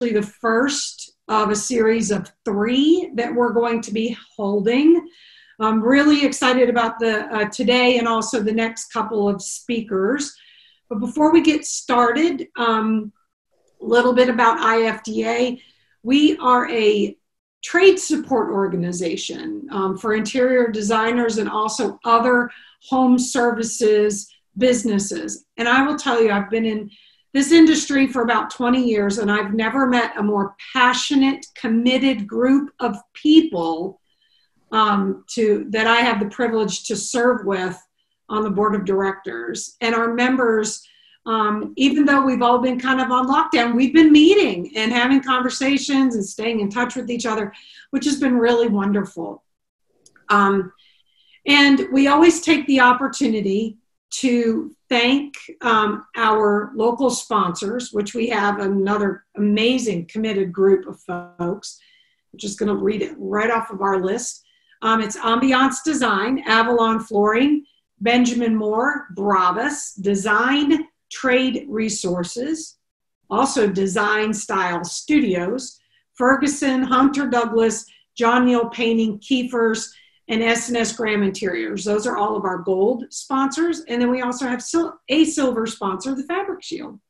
the first of a series of 3 that we're going to be holding. I'm really excited about the today and also the next couple of speakers. But before we get started, a little bit about IFDA. We are a trade support organization for interior designers and also other home services businesses. And I will tell you, I've been in this industry for about 20 years, and I've never met a more passionate, committed group of people that I have the privilege to serve with on the board of directors. And our members, even though we've all been kind of on lockdown, we've been meeting and having conversations and staying in touch with each other, which has been really wonderful. And we always take the opportunity to thank our local sponsors, which we have another amazing committed group of folks. I'm just going to read it right off of our list. It's Ambiance Design, Avalon Flooring, Benjamin Moore, Bravas, Design Trade Resources, also Design Style Studios, Ferguson, Hunter Douglas, John Neal Painting, Kiefer's, and S&S Graham Interiors. Those are all of our gold sponsors. And then we also have a silver sponsor, the Fabric Shield.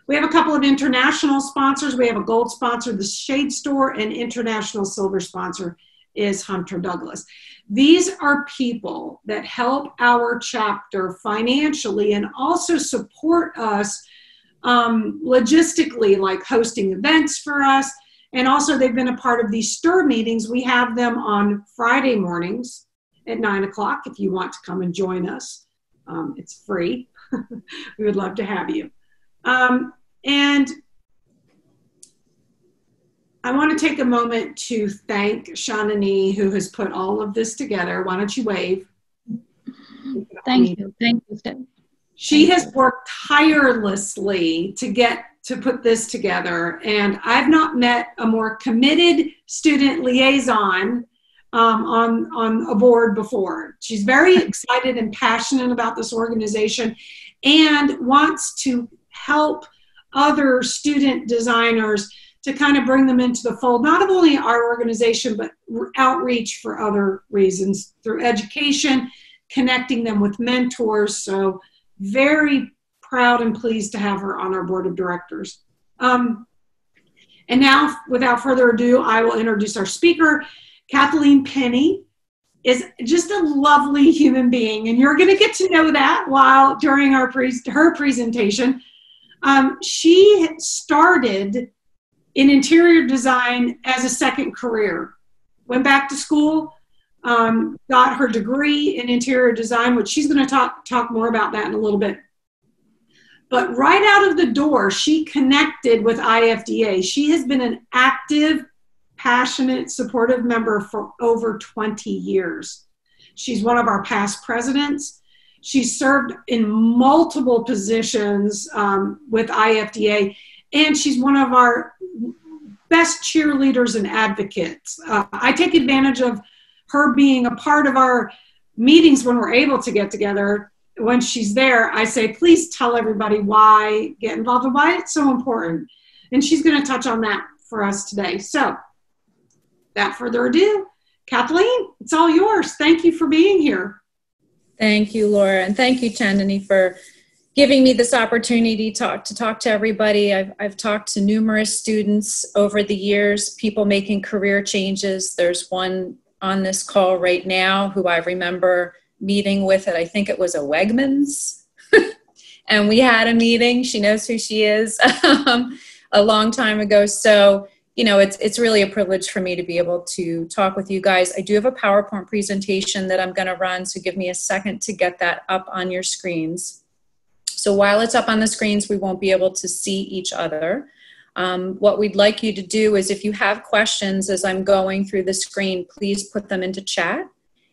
We have a couple of international sponsors. We have a gold sponsor, the Shade Store, and international silver sponsor is Hunter Douglas. These are people that help our chapter financially and also support us logistically, like hosting events for us. And also they've been a part of these STIR meetings. We have them on Friday mornings at 9 o'clock if you want to come and join us. It's free. We would love to have you. And I want to take a moment to thank Shanani, who has put all of this together. Why don't you wave? Thank you. Thank you, Steph. She has worked tirelessly to put this together, and I've not met a more committed student liaison on a board before. She's very excited and passionate about this organization and wants to help other student designers to kind of bring them into the fold, not only our organization, but outreach for other reasons through education, connecting them with mentors. So very proud and pleased to have her on our board of directors. And now, without further ado, I will introduce our speaker. Kathleen Penney is just a lovely human being, and you're going to get to know that during her presentation. She started in interior design as a second career, went back to school, got her degree in interior design, which she's going to talk more about that in a little bit. But right out of the door, she connected with IFDA. She has been an active, passionate, supportive member for over 20 years. She's one of our past presidents. She's served in multiple positions with IFDA, and she's one of our best cheerleaders and advocates. I take advantage of her being a part of our meetings when we're able to get together. When she's there, I say, please tell everybody why get involved and why it's so important. And she's going to touch on that for us today. So without further ado, Kathleen, it's all yours. Thank you for being here. Thank you, Laura. And thank you, Chandani, for giving me this opportunity to talk to everybody. I've talked to numerous students over the years, people making career changes. There's one on this call right now who I remember meeting with I think it was a Wegmans. And we had a meeting. She knows who she is a long time ago. So, you know, it's really a privilege for me to be able to talk with you guys. I do have a PowerPoint presentation that I'm going to run, so give me a second to get that up on your screens. So while it's up on the screens, we won't be able to see each other. What we'd like you to do is if you have questions as I'm going through the screen, please put them into chat.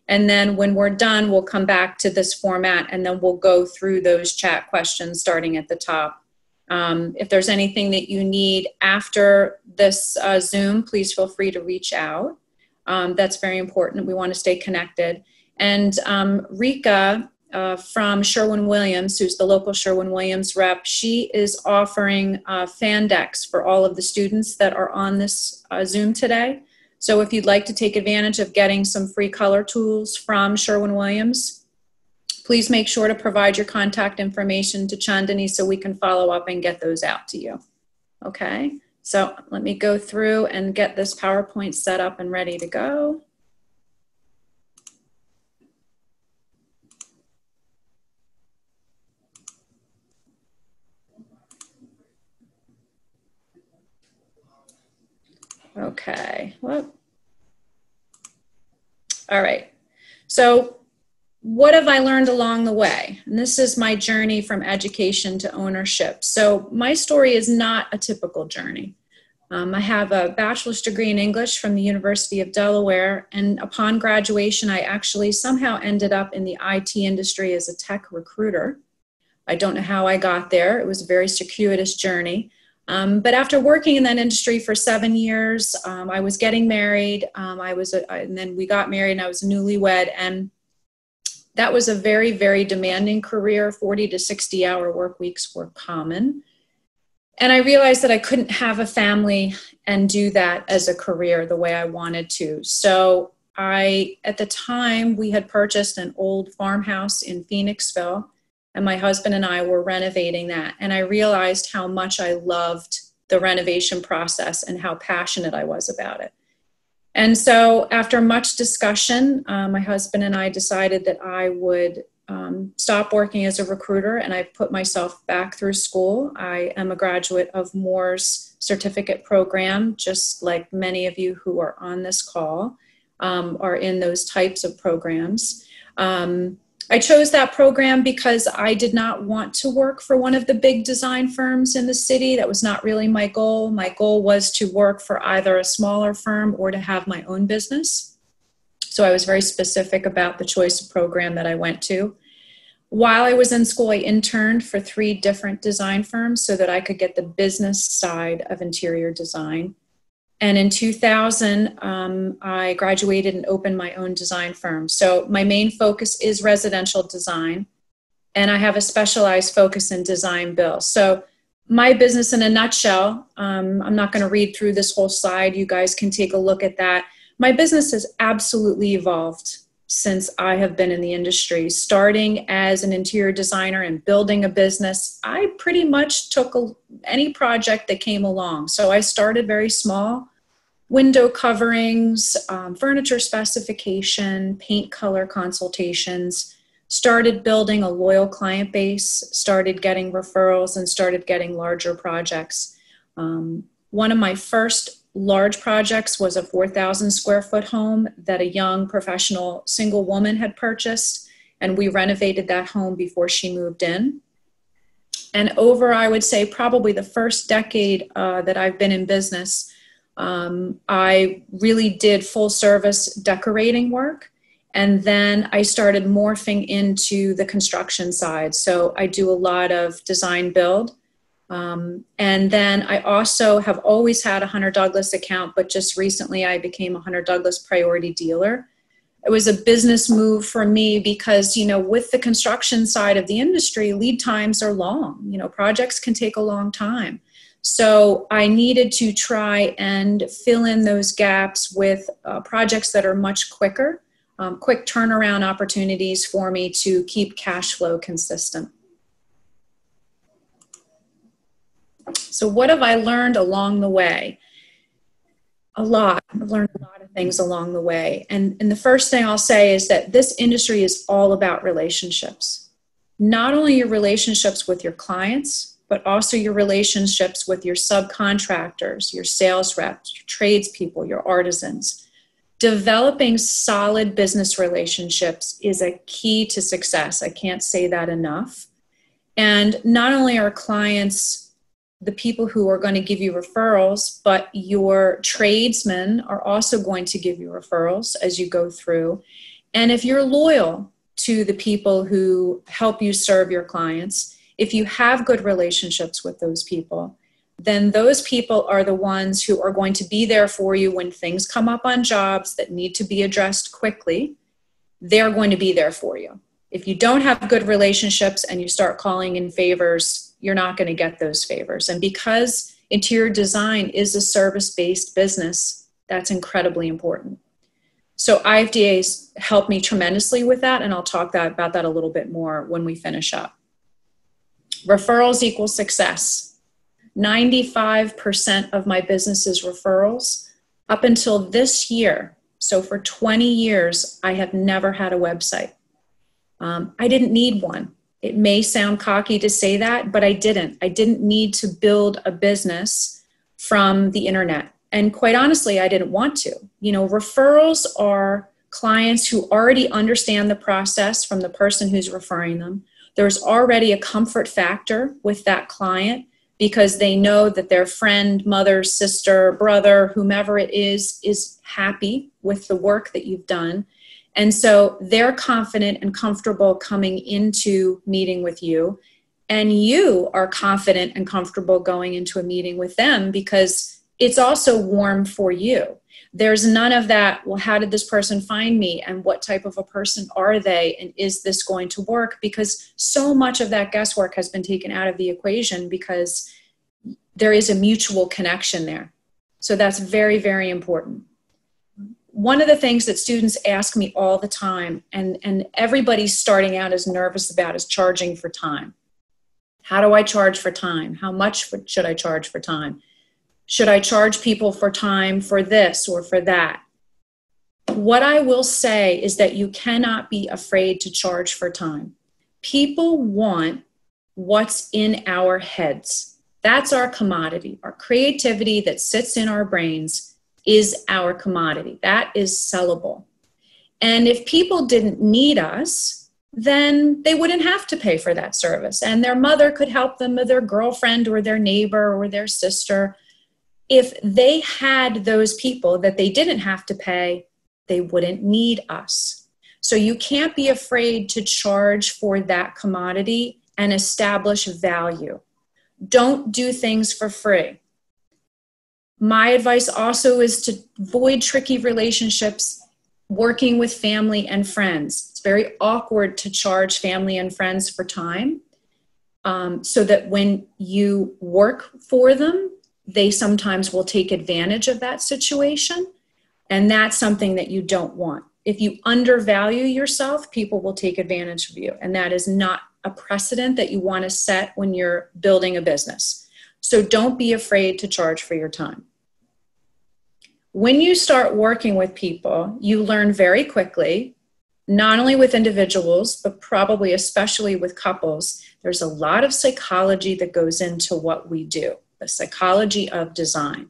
And then when we're done, we'll come back to this format and then we'll go through those chat questions starting at the top. If there's anything that you need after this Zoom, please feel free to reach out. That's very important. We want to stay connected. And Rika from Sherwin-Williams, who's the local Sherwin-Williams rep. She is offering fan decks for all of the students that are on this Zoom today. So if you'd like to take advantage of getting some free color tools from Sherwin-Williams, please make sure to provide your contact information to Chandani so we can follow up and get those out to you. Okay, so let me go through and get this PowerPoint set up and ready to go. Okay, well, all right. So what have I learned along the way? And this is my journey from education to ownership. So my story is not a typical journey. I have a bachelor's degree in English from the University of Delaware. And upon graduation, I actually somehow ended up in the IT industry as a tech recruiter. I don't know how I got there. It was a very circuitous journey. But after working in that industry for 7 years, I was getting married. And then we got married and I was newlywed. And that was a very, very demanding career. 40 to 60 hour work weeks were common. And I realized that I couldn't have a family and do that as a career the way I wanted to. So at the time, we had purchased an old farmhouse in Phoenixville. And my husband and I were renovating that. And I realized how much I loved the renovation process and how passionate I was about it. And so after much discussion, my husband and I decided that I would stop working as a recruiter, and I put myself back through school. I am a graduate of Moore's certificate program, just like many of you who are on this call are in those types of programs. I chose that program because I did not want to work for one of the big design firms in the city. That was not really my goal. My goal was to work for either a smaller firm or to have my own business. So I was very specific about the choice of program that I went to. While I was in school, I interned for 3 different design firms so that I could get the business side of interior design. And in 2000, I graduated and opened my own design firm. So my main focus is residential design, and I have a specialized focus in design build. So my business in a nutshell, I'm not going to read through this whole slide. You guys can take a look at that. My business has absolutely evolved since I have been in the industry. Starting as an interior designer and building a business, I pretty much took any project that came along. So I started very small. Window coverings, furniture specification, paint color consultations, started building a loyal client base, started getting referrals, and started getting larger projects. One of my first large projects was a 4,000 square foot home that a young professional single woman had purchased, and we renovated that home before she moved in. And over, I would say, probably the first decade that I've been in business, I really did full service decorating work. And then I started morphing into the construction side. So I do a lot of design build. And then I also have always had a Hunter Douglas account, but just recently I became a Hunter Douglas priority dealer. It was a business move for me because, with the construction side of the industry, lead times are long. Projects can take a long time. So I needed to try and fill in those gaps with projects that are much quicker, quick turnaround opportunities for me to keep cash flow consistent. So what have I learned along the way? A lot. I've learned a lot of things along the way. And the first thing I'll say is that this industry is all about relationships. Not only your relationships with your clients, but also your relationships with your subcontractors, your sales reps, your tradespeople, your artisans. Developing solid business relationships is a key to success. I can't say that enough. And not only are clients the people who are going to give you referrals, but your tradesmen are also going to give you referrals as you go through. And if you're loyal to the people who help you serve your clients, if you have good relationships with those people, then those people are the ones who are going to be there for you when things come up on jobs that need to be addressed quickly. They're going to be there for you. If you don't have good relationships and you start calling in favors, you're not going to get those favors. And because interior design is a service-based business, that's incredibly important. So IFDA's helped me tremendously with that, and I'll talk about that a little bit more when we finish up. Referrals equal success. 95% of my business is referrals. Up until this year, so for 20 years, I have never had a website. I didn't need one. It may sound cocky to say that, but I didn't. I didn't need to build a business from the internet. And quite honestly, I didn't want to. You know, referrals are clients who already understand the process from the person who's referring them. There's already a comfort factor with that client because they know that their friend, mother, sister, brother, whomever it is happy with the work that you've done. And so they're confident and comfortable coming into meeting with you. And you are confident and comfortable going into a meeting with them because it's also warm for you. There's none of that, well, how did this person find me? And what type of a person are they? And is this going to work? Because so much of that guesswork has been taken out of the equation because there is a mutual connection there. So that's very, very important. One of the things that students ask me all the time, and everybody's starting out as nervous about, is charging for time. How do I charge for time? How much should I charge for time? Should I charge people for time for this or for that? What I will say is that you cannot be afraid to charge for time. People want what's in our heads. That's our commodity. Our creativity that sits in our brains is our commodity. That is sellable. And if people didn't need us, then they wouldn't have to pay for that service. And their mother could help them, or their girlfriend or their neighbor or their sister. If they had those people that they didn't have to pay, they wouldn't need us. So you can't be afraid to charge for that commodity and establish value. Don't do things for free. My advice also is to avoid tricky relationships, working with family and friends. It's very awkward to charge family and friends for time, so that when you work for them, they sometimes will take advantage of that situation. And that's something that you don't want. If you undervalue yourself, people will take advantage of you. And that is not a precedent that you want to set when you're building a business. So don't be afraid to charge for your time. When you start working with people, you learn very quickly, not only with individuals, but probably especially with couples, there's a lot of psychology that goes into what we do. The psychology of design.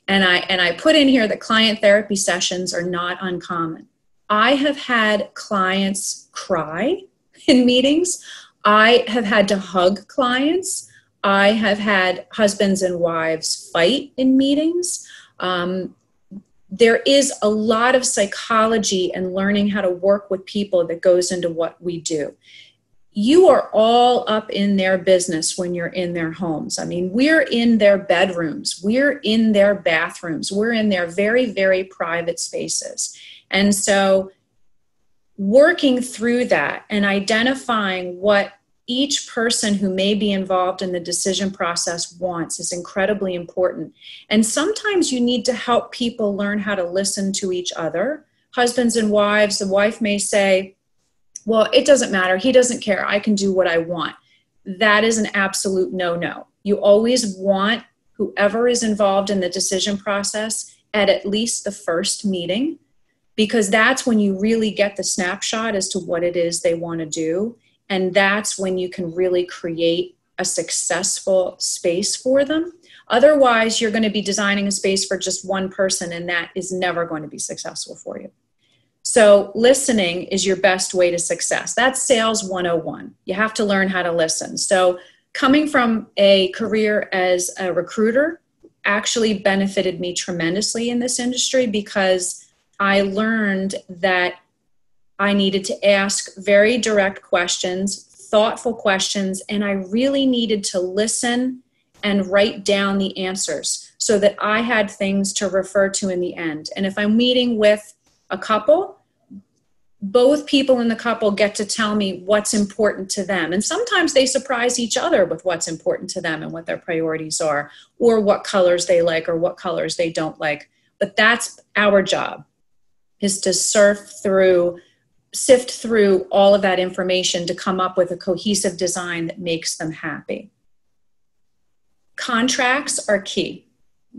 And I put in here that client therapy sessions are not uncommon. I have had clients cry in meetings. I have had to hug clients. I have had husbands and wives fight in meetings. There is a lot of psychology and learning how to work with people that goes into what we do. You are all up in their business when you're in their homes. I mean, we're in their bedrooms. We're in their bathrooms. We're in their very, very private spaces. And so working through that and identifying what each person who may be involved in the decision process wants is incredibly important. And sometimes you need to help people learn how to listen to each other. Husbands and wives, the wife may say, well, it doesn't matter. He doesn't care. I can do what I want. That is an absolute no-no. You always want whoever is involved in the decision process at least the first meeting, because that's when you really get the snapshot as to what it is they want to do. And that's when you can really create a successful space for them. Otherwise, you're going to be designing a space for just one person, and that is never going to be successful for you. So listening is your best way to success. That's sales 101. You have to learn how to listen. So coming from a career as a recruiter actually benefited me tremendously in this industry, because I learned that I needed to ask very direct questions, thoughtful questions, and I really needed to listen and write down the answers so that I had things to refer to in the end. And if I'm meeting with a couple, both people in the couple get to tell me what's important to them. And sometimes they surprise each other with what's important to them and what their priorities are, or what colors they like or what colors they don't like. But that's our job, is to sift through all of that information to come up with a cohesive design that makes them happy. Contracts are key.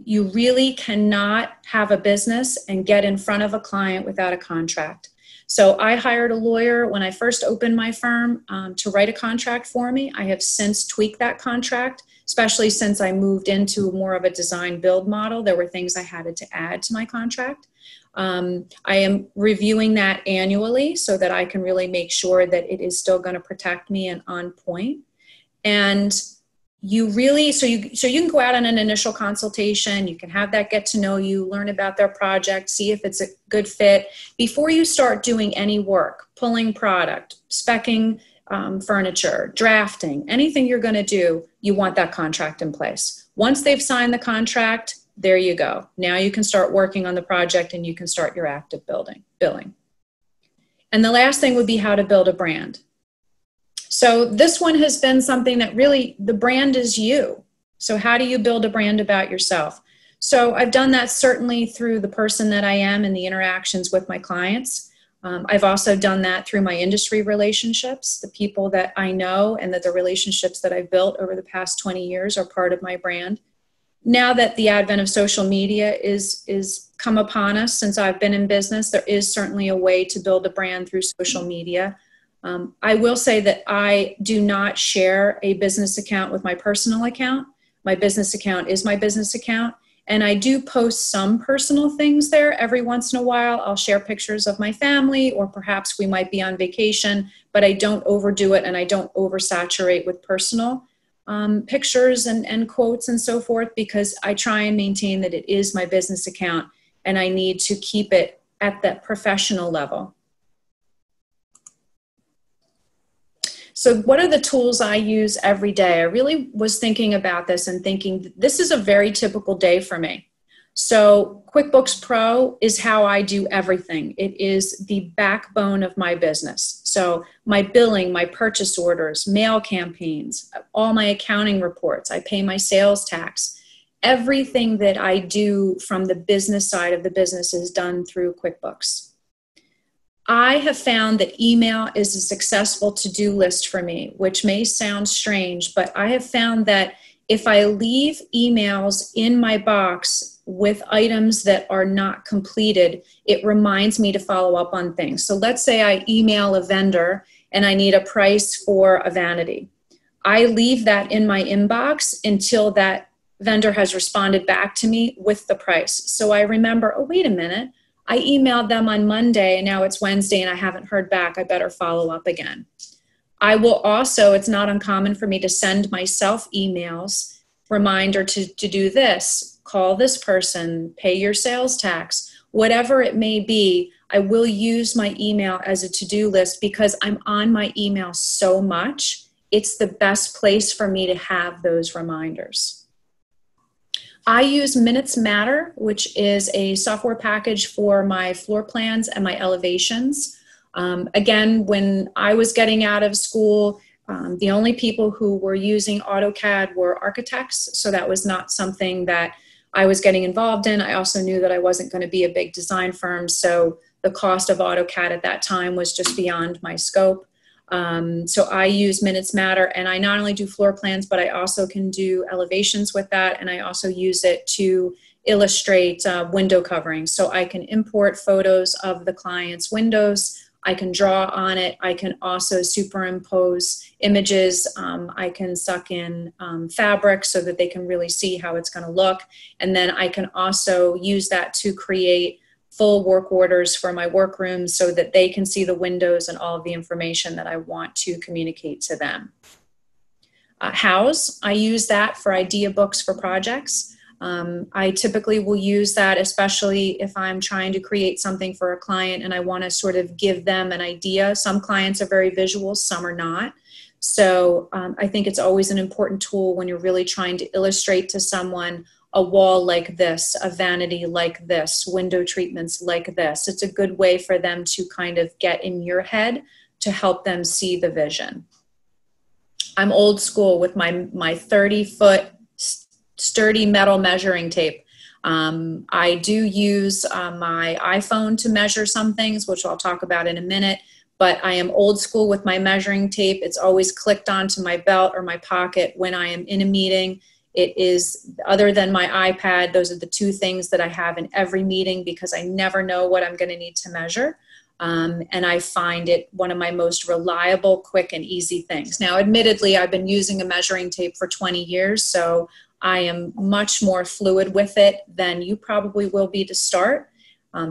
You really cannot have a business and get in front of a client without a contract. So I hired a lawyer when I first opened my firm to write a contract for me. I have since tweaked that contract, especially since I moved into more of a design build model. There were things I had to add to my contract. I am reviewing that annually so that I can really make sure that it is still going to protect me and on point. And you really, so you can go out on an initial consultation, you can have that get to know you, learn about their project, see if it's a good fit. Before you start doing any work, pulling product, speccing furniture, drafting, anything you're going to do, you want that contract in place. Once they've signed the contract, there you go. Now you can start working on the project and you can start your active billing. And the last thing would be how to build a brand. So this one has been something that really, the brand is you. So how do you build a brand about yourself? So I've done that certainly through the person that I am and the interactions with my clients. I've also done that through my industry relationships. The people that I know and that the relationships that I've built over the past 20 years are part of my brand. Now that the advent of social media is come upon us since I've been in business, there is certainly a way to build a brand through social media. I will say that I do not share a business account with my personal account. My business account is my business account. And I do post some personal things there every once in a while. I'll share pictures of my family, or perhaps we might be on vacation, but I don't overdo it and I don't oversaturate with personal pictures and quotes and so forth, because I try and maintain that it is my business account and I need to keep it at that professional level. So what are the tools I use every day? I really was thinking about this and thinking this is a very typical day for me. So QuickBooks Pro is how I do everything. It is the backbone of my business. So my billing, my purchase orders, mail campaigns, all my accounting reports, I pay my sales tax. Everything that I do from the business side of the business is done through QuickBooks. I have found that email is a successful to-do list for me, which may sound strange, but I have found that if I leave emails in my box with items that are not completed, it reminds me to follow up on things. So let's say I email a vendor and I need a price for a vanity. I leave that in my inbox until that vendor has responded back to me with the price. So I remember, oh, wait a minute. I emailed them on Monday and now it's Wednesday and I haven't heard back. I better follow up again. I will also, it's not uncommon for me to send myself emails, reminder to do this, call this person, pay your sales tax, whatever it may be. I will use my email as a to-do list because I'm on my email so much. It's the best place for me to have those reminders. I use Minutes Matter, which is a software package for my floor plans and my elevations. Again, when I was getting out of school, the only people who were using AutoCAD were architects, so that was not something that I was getting involved in. I also knew that I wasn't going to be a big design firm, so the cost of AutoCAD at that time was just beyond my scope. So I use Minutes Matter, and I not only do floor plans, but I also can do elevations with that, and I also use it to illustrate window coverings. So I can import photos of the client's windows, I can draw on it, I can also superimpose images, I can suck in fabric so that they can really see how it's going to look, and then I can also use that to create full work orders for my workrooms so that they can see the windows and all of the information that I want to communicate to them. House, I use that for idea books for projects. I typically will use that, especially if I'm trying to create something for a client and I want to sort of give them an idea. Some clients are very visual, some are not. So I think it's always an important tool when you're really trying to illustrate to someone a wall like this, a vanity like this, window treatments like this. It's a good way for them to kind of get in your head to help them see the vision. I'm old school with my 30-foot sturdy metal measuring tape. I do use my iPhone to measure some things, which I'll talk about in a minute, but I am old school with my measuring tape. It's always clicked onto my belt or my pocket when I am in a meeting. It is, other than my iPad, those are the two things that I have in every meeting because I never know what I'm going to need to measure. And I find it one of my most reliable, quick, and easy things. Now, admittedly, I've been using a measuring tape for 20 years, so I am much more fluid with it than you probably will be to start.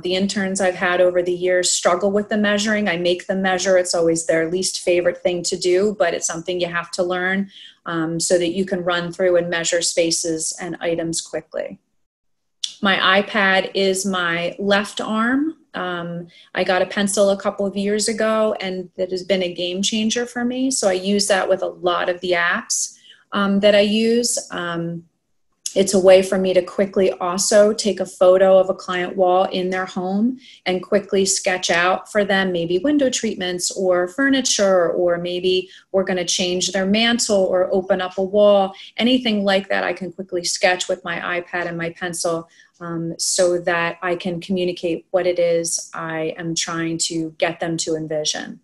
The interns I've had over the years struggle with the measuring. I make them measure. It's always their least favorite thing to do, but it's something you have to learn so that you can run through and measure spaces and items quickly. My iPad is my left arm. I got a pencil a couple of years ago, and that has been a game changer for me. So I use that with a lot of the apps that I use. It's a way for me to quickly also take a photo of a client wall in their home and quickly sketch out for them maybe window treatments or furniture, or maybe we're going to change their mantle or open up a wall. Anything like that I can quickly sketch with my iPad and my pencil so that I can communicate what it is I am trying to get them to envision.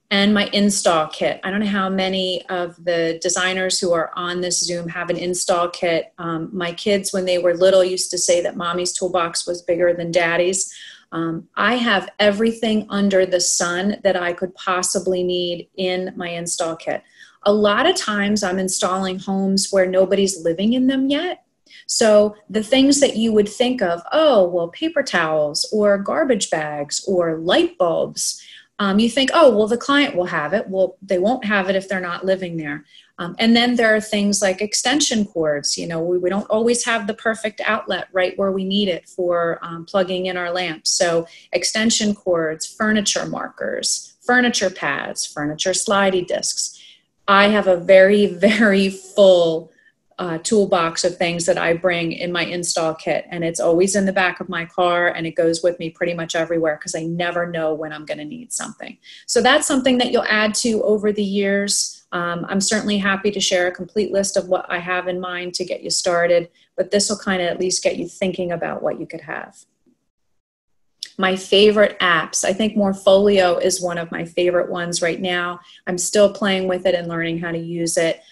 And my install kit. I don't know how many of the designers who are on this Zoom have an install kit. My kids, when they were little, used to say that mommy's toolbox was bigger than daddy's. I have everything under the sun that I could possibly need in my install kit. A lot of times I'm installing homes where nobody's living in them yet. So the things that you would think of, oh, well, paper towels or garbage bags or light bulbs, you think, oh, well, the client will have it. Well, they won't have it if they're not living there. And then there are things like extension cords. You know, we don't always have the perfect outlet right where we need it for plugging in our lamps. So extension cords, furniture markers, furniture pads, furniture slidey discs. I have a very, very full toolbox of things that I bring in my install kit, and it's always in the back of my car, and it goes with me pretty much everywhere because I never know when I'm going to need something. So that's something that you'll add to over the years. I'm certainly happy to share a complete list of what I have in mind to get you started, but this will kind of at least get you thinking about what you could have. My favorite apps, I think Morpholio is one of my favorite ones right now. I'm still playing with it and learning how to use it.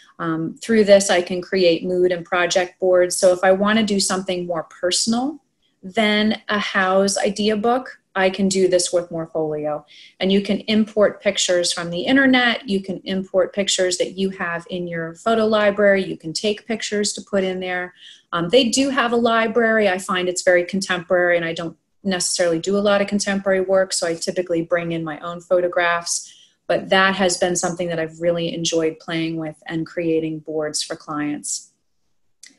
Through this, I can create mood and project boards. So if I want to do something more personal than a house idea book, I can do this with Morpholio. And you can import pictures from the internet. You can import pictures that you have in your photo library. You can take pictures to put in there. They do have a library. I find it's very contemporary, and I don't necessarily do a lot of contemporary work, so I typically bring in my own photographs. But that has been something that I've really enjoyed playing with and creating boards for clients.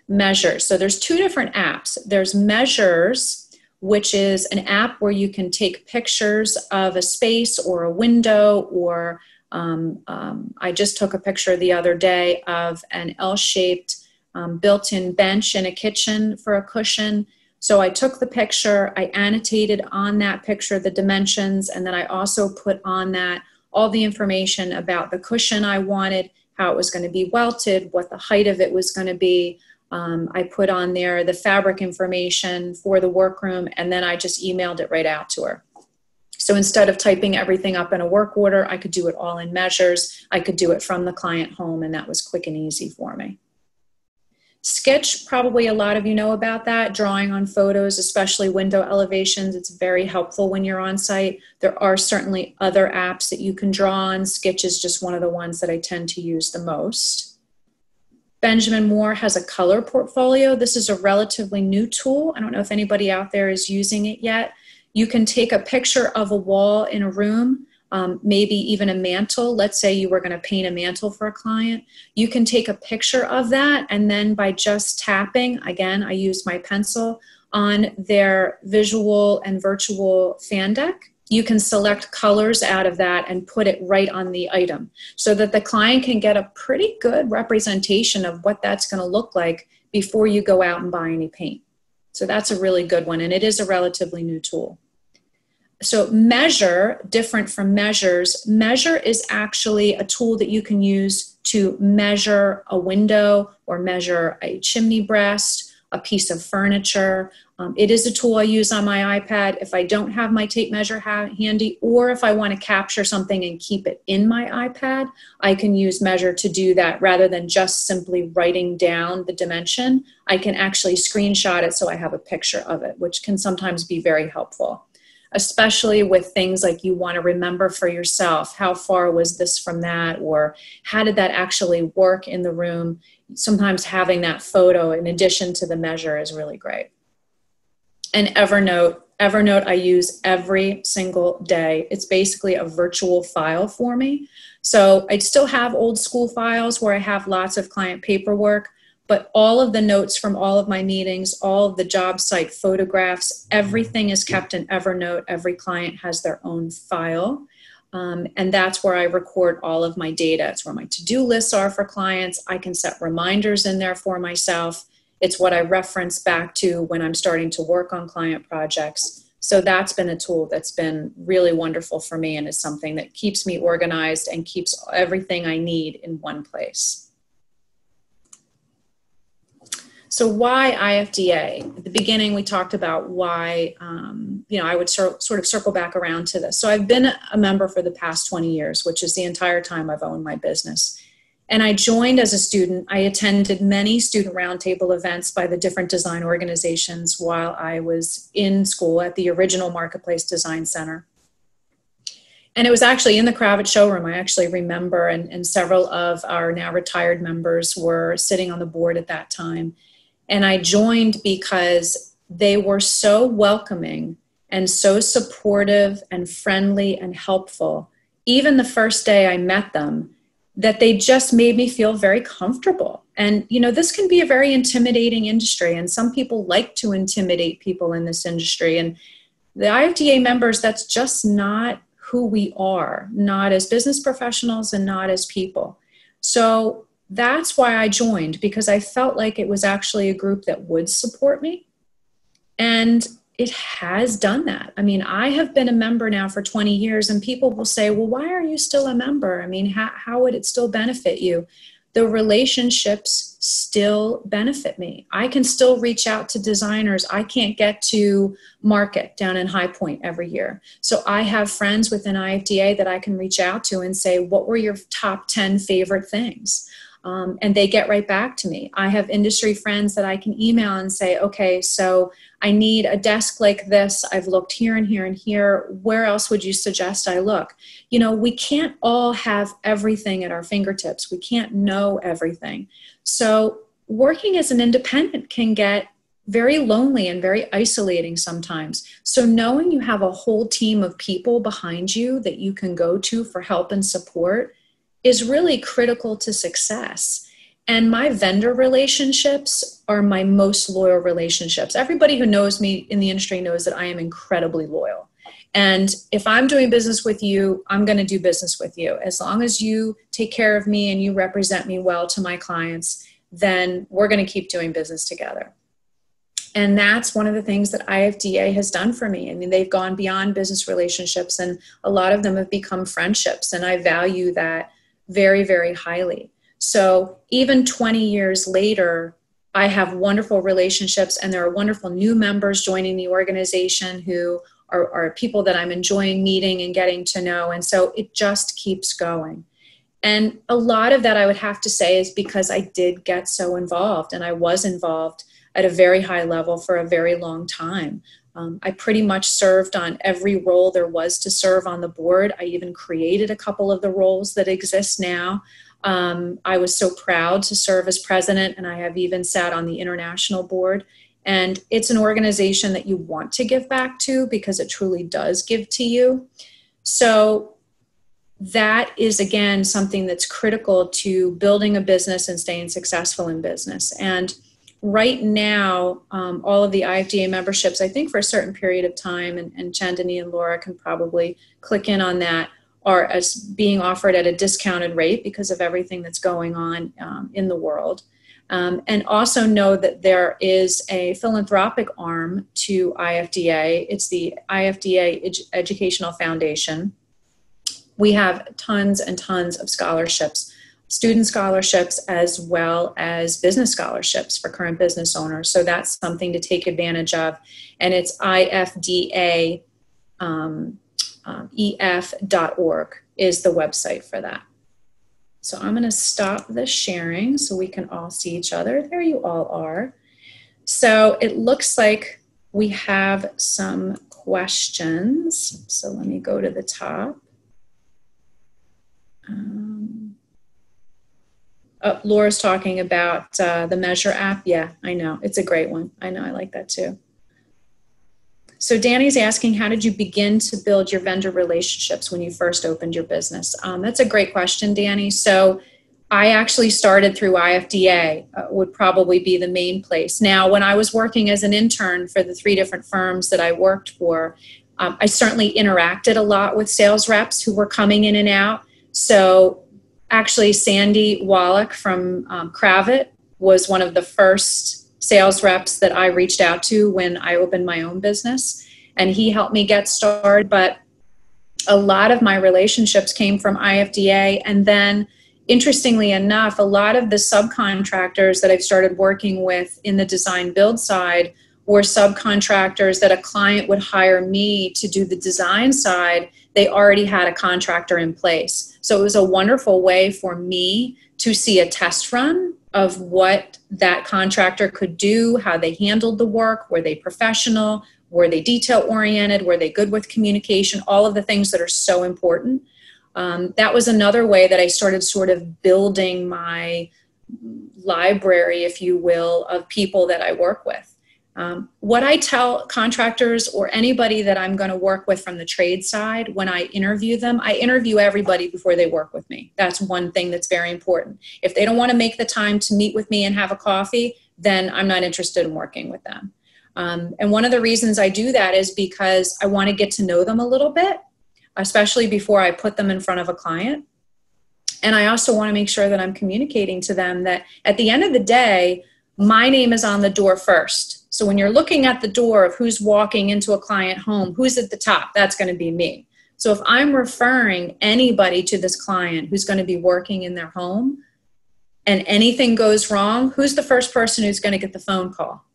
Measures. So there's two different apps. There's Measures, which is an app where you can take pictures of a space or a window, or I just took a picture the other day of an L-shaped built-in bench in a kitchen for a cushion. So I took the picture, I annotated on that picture the dimensions, and then I also put on that all the information about the cushion I wanted, how it was going to be welted, what the height of it was going to be. I put on there the fabric information for the workroom, and then I just emailed it right out to her. So instead of typing everything up in a work order, I could do it all in Measures. I could do it from the client home, and that was quick and easy for me. Sketch, probably a lot of you know about that, drawing on photos, especially window elevations. It's very helpful when you're on site. There are certainly other apps that you can draw on. Sketch is just one of the ones that I tend to use the most. Benjamin Moore has a color portfolio. This is a relatively new tool. I don't know if anybody out there is using it yet. You can take a picture of a wall in a room, maybe even a mantle. Let's say you were going to paint a mantle for a client. You can take a picture of that, and then by just tapping, again, I use my pencil, on their visual and virtual fan deck, you can select colors out of that and put it right on the item so that the client can get a pretty good representation of what that's going to look like before you go out and buy any paint. So that's a really good one, and it is a relatively new tool. So measure, different from measures. Measure is actually a tool that you can use to measure a window or measure a chimney breast, a piece of furniture. It is a tool I use on my iPad if I don't have my tape measure handy, or if I want to capture something and keep it in my iPad, I can use Measure to do that rather than just simply writing down the dimension. I can actually screenshot it so I have a picture of it, which can sometimes be very helpful, especially with things like you want to remember for yourself, how far was this from that, or how did that actually work in the room? Sometimes having that photo in addition to the measure is really great. And Evernote I use every single day. It's basically a virtual file for me. So I still have old school files where I have lots of client paperwork, but all of the notes from all of my meetings, all of the job site photographs, everything is kept in Evernote. Every client has their own file. And that's where I record all of my data. It's where my to-do lists are for clients. I can set reminders in there for myself. It's what I reference back to when I'm starting to work on client projects. So that's been a tool that's been really wonderful for me, and is something that keeps me organized and keeps everything I need in one place. So why IFDA? At the beginning, we talked about why, I would sort of circle back around to this. So I've been a member for the past 20 years, which is the entire time I've owned my business. And I joined as a student. I attended many student roundtable events by the different design organizations while I was in school at the original Marketplace Design Center. And it was actually in the Kravitz showroom, I actually remember, and several of our now retired members were sitting on the board at that time. And I joined because they were so welcoming and so supportive and friendly and helpful, even the first day I met them, that they just made me feel very comfortable. And, this can be a very intimidating industry, and some people like to intimidate people in this industry. And the IFDA members, that's just not who we are, not as business professionals and not as people. So that's why I joined, because I felt like it was actually a group that would support me. And it has done that. I mean, I have been a member now for 20 years, and people will say, well, why are you still a member? I mean, how would it still benefit you? The relationships still benefit me. I can still reach out to designers. I can't get to market down in High Point every year. So I have friends within IFDA that I can reach out to and say, what were your top 10 favorite things? And they get right back to me. I have industry friends that I can email and say, okay, so I need a desk like this. I've looked here and here and here. Where else would you suggest I look? We can't all have everything at our fingertips. We can't know everything. So working as an independent can get very lonely and very isolating sometimes. So knowing you have a whole team of people behind you that you can go to for help and support is really critical to success. And my vendor relationships are my most loyal relationships. Everybody who knows me in the industry knows that I am incredibly loyal. And if I'm doing business with you, I'm going to do business with you. As long as you take care of me and you represent me well to my clients, then we're going to keep doing business together. And that's one of the things that IFDA has done for me. I mean, they've gone beyond business relationships, and a lot of them have become friendships. And I value that very, very highly. So even 20 years later, I have wonderful relationships, and there are wonderful new members joining the organization who are people that I'm enjoying meeting and getting to know. And so it just keeps going. And a lot of that, I would have to say, is because I did get so involved, and I was involved at a very high level for a very long time. I pretty much served on every role there was to serve on the board. I even created a couple of the roles that exist now. I was so proud to serve as president, and I have even sat on the international board. And it's an organization that you want to give back to because it truly does give to you. So that is, again, something that's critical to building a business and staying successful in business. And right now, all of the IFDA memberships, I think for a certain period of time, and Chandani and Laura can probably click in on that, are as being offered at a discounted rate because of everything that's going on in the world. And also know that there is a philanthropic arm to IFDA. It's the IFDA Educational Foundation. We have tons and tons of scholarships, student scholarships as well as business scholarships for current business owners. So that's something to take advantage of. And it's IFDA EF.org is the website for that. So I'm going to stop the sharing so we can all see each other. There you all are. So it looks like we have some questions. So let me go to the top. Laura's talking about the Measure app. Yeah, I know. It's a great one. I know. I like that too. So Danny's asking, how did you begin to build your vendor relationships when you first opened your business? That's a great question, Danny. So I actually started through IFDA, would probably be the main place. Now, when I was working as an intern for the 3 different firms that I worked for, I certainly interacted a lot with sales reps who were coming in and out. So actually, Sandy Wallach from Cravit was one of the first sales reps that I reached out to when I opened my own business, and he helped me get started. But a lot of my relationships came from IFDA. And then, interestingly enough, a lot of the subcontractors that I've started working with in the design build side were subcontractors that a client would hire me to do the design side. They already had a contractor in place. So it was a wonderful way for me to see a test run of what that contractor could do, how they handled the work, were they professional, were they detail oriented, were they good with communication, all of the things that are so important. That was another way that I started sort of building my library, if you will, of people that I work with. What I tell contractors or anybody that I'm going to work with from the trade side, when I interview them, I interview everybody before they work with me. That's one thing that's very important. If they don't want to make the time to meet with me and have a coffee, then I'm not interested in working with them. And one of the reasons I do that is because I want to get to know them a little bit, especially before I put them in front of a client. And I also want to make sure that I'm communicating to them that at the end of the day, my name is on the door first. So when you're looking at the door of who's walking into a client home, who's at the top, that's going to be me. So if I'm referring anybody to this client who's going to be working in their home and anything goes wrong, who's the first person who's going to get the phone call?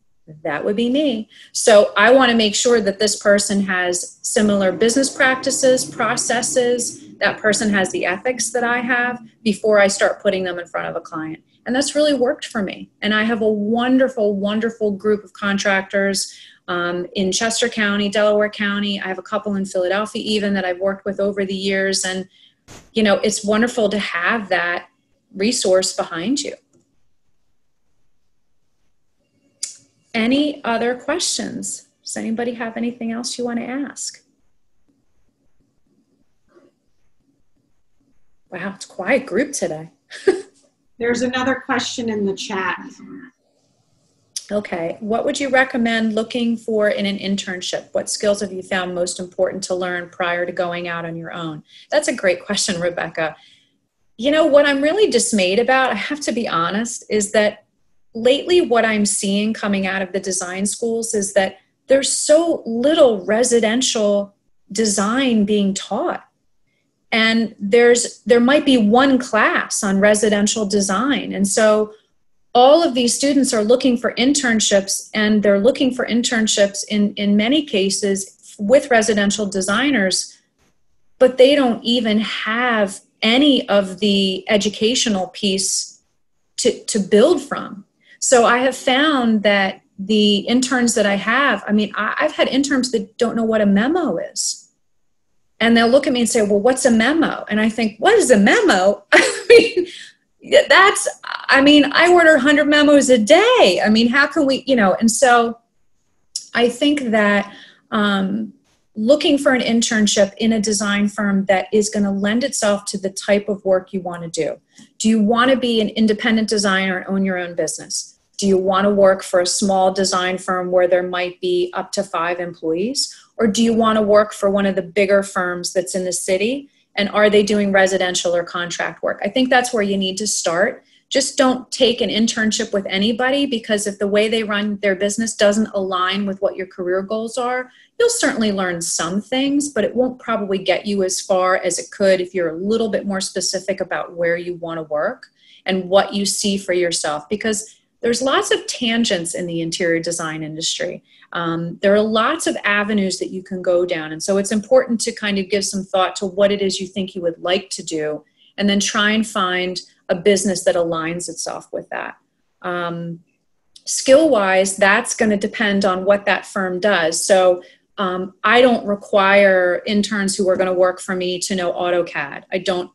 That would be me. So I want to make sure that this person has similar business practices, processes, that person has the ethics that I have before I start putting them in front of a client. And that's really worked for me. And I have a wonderful, wonderful group of contractors in Chester County, Delaware County. I have a couple in Philadelphia even that I've worked with over the years. And, you know, it's wonderful to have that resource behind you. Any other questions? Does anybody have anything else you want to ask? Wow, it's a quiet group today. There's another question in the chat. Okay. What would you recommend looking for in an internship? What skills have you found most important to learn prior to going out on your own? That's a great question, Rebecca. You know, what I'm really dismayed about, I have to be honest, is that lately what I'm seeing coming out of the design schools is that there's so little residential design being taught. And there might be one class on residential design. And so all of these students are looking for internships, and they're looking for internships in many cases with residential designers, but they don't even have any of the educational piece to build from. So I have found that the interns that I have, I mean, I've had interns that don't know what a memo is. And they'll look at me and say, well, what's a memo? And I think, what is a memo? I order 100 memos a day. I mean, how can we, and so I think that looking for an internship in a design firm that is going to lend itself to the type of work you want to do. Do you want to be an independent designer and own your own business? Do you want to work for a small design firm where there might be up to 5 employees? Or do you want to work for one of the bigger firms that's in the city? And are they doing residential or contract work? I think that's where you need to start just don't take an internship with anybody, because if the way they run their business doesn't align with what your career goals are, you'll certainly learn some things, but it won't probably get you as far as it could if you're a little bit more specific about where you want to work and what you see for yourself, because there's lots of tangents in the interior design industry. There are lots of avenues that you can go down. And so it's important to kind of give some thought to what it is you think you would like to do, and then try and find a business that aligns itself with that. Skill-wise, that's going to depend on what that firm does. So I don't require interns who are going to work for me to know AutoCAD. I don't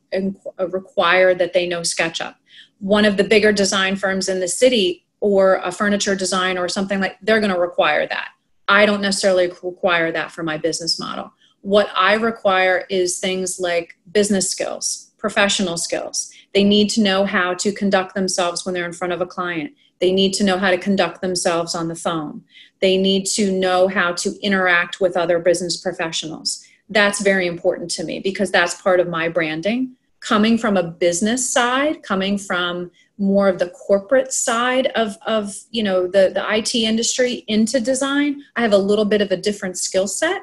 require that they know SketchUp. One of the bigger design firms in the city, or a furniture design or something like, they're going to require that. I don't necessarily require that for my business model. What I require is things like business skills, professional skills. They need to know how to conduct themselves when they're in front of a client. They need to know how to conduct themselves on the phone. They need to know how to interact with other business professionals. That's very important to me, because that's part of my branding. Coming from a business side, coming from more of the corporate side of the IT industry into design, I have a little bit of a different skill set.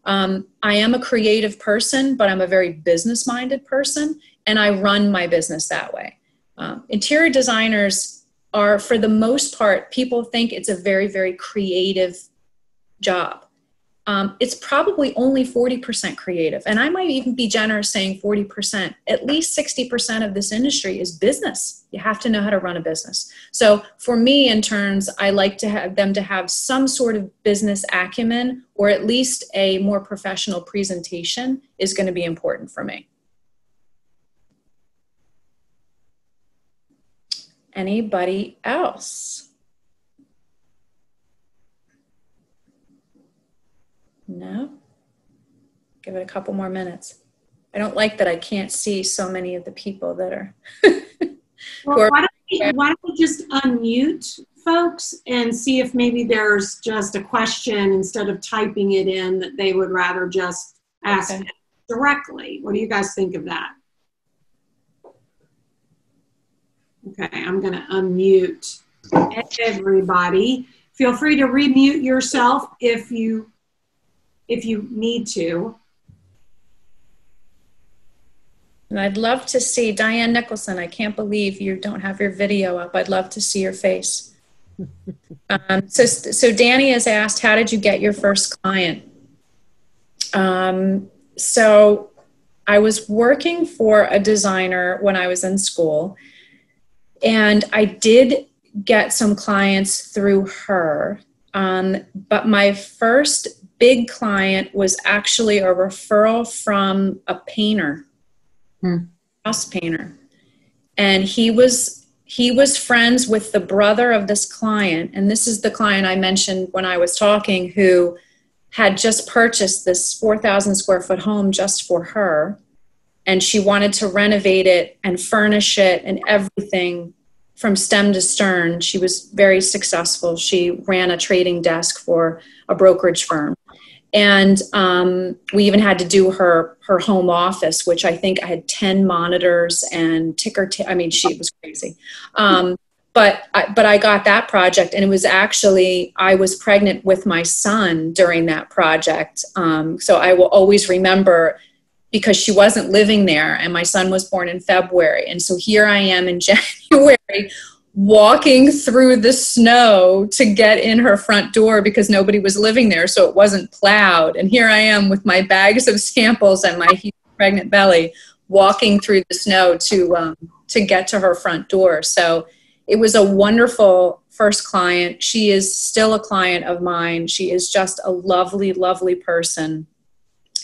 I am a creative person, but I'm a very business-minded person, and I run my business that way. Interior designers are, for the most part, people think it's a very, very creative job. It's probably only 40% creative. And I might even be generous saying 40%. At least 60% of this industry is business. You have to know how to run a business. So for me, interns, I like to have them to have some sort of business acumen, or at least a more professional presentation is going to be important for me. Anybody else? No? Give it a couple more minutes. I don't like that I can't see so many of the people that are. Well, why don't we just unmute folks and see if maybe there's just a question instead of typing it in that they would rather just ask it directly. What do you guys think of that? Okay, I'm going to unmute everybody. Feel free to remute yourself if you need to. And I'd love to see Diane Nicholson. I can't believe you don't have your video up. I'd love to see your face. So Danny has asked, how did you get your first client? So I was working for a designer when I was in school, and I did get some clients through her. But my first big client was actually a referral from a painter, house painter. And he was friends with the brother of this client. And this is the client I mentioned when I was talking, who had just purchased this 4,000 square foot home just for her. And she wanted to renovate it and furnish it and everything from stem to stern. She was very successful. She ran a trading desk for a brokerage firm. And we even had to do her home office, which I think I had 10 monitors and I mean, she was crazy. But I got that project, and it was actually, I was pregnant with my son during that project. So I will always remember, because she wasn't living there, and my son was born in February. And so here I am in January walking through the snow to get in her front door because nobody was living there, so it wasn't plowed. And here I am with my bags of samples and my huge pregnant belly walking through the snow to get to her front door. So it was a wonderful first client. She is still a client of mine. She is just a lovely, lovely person.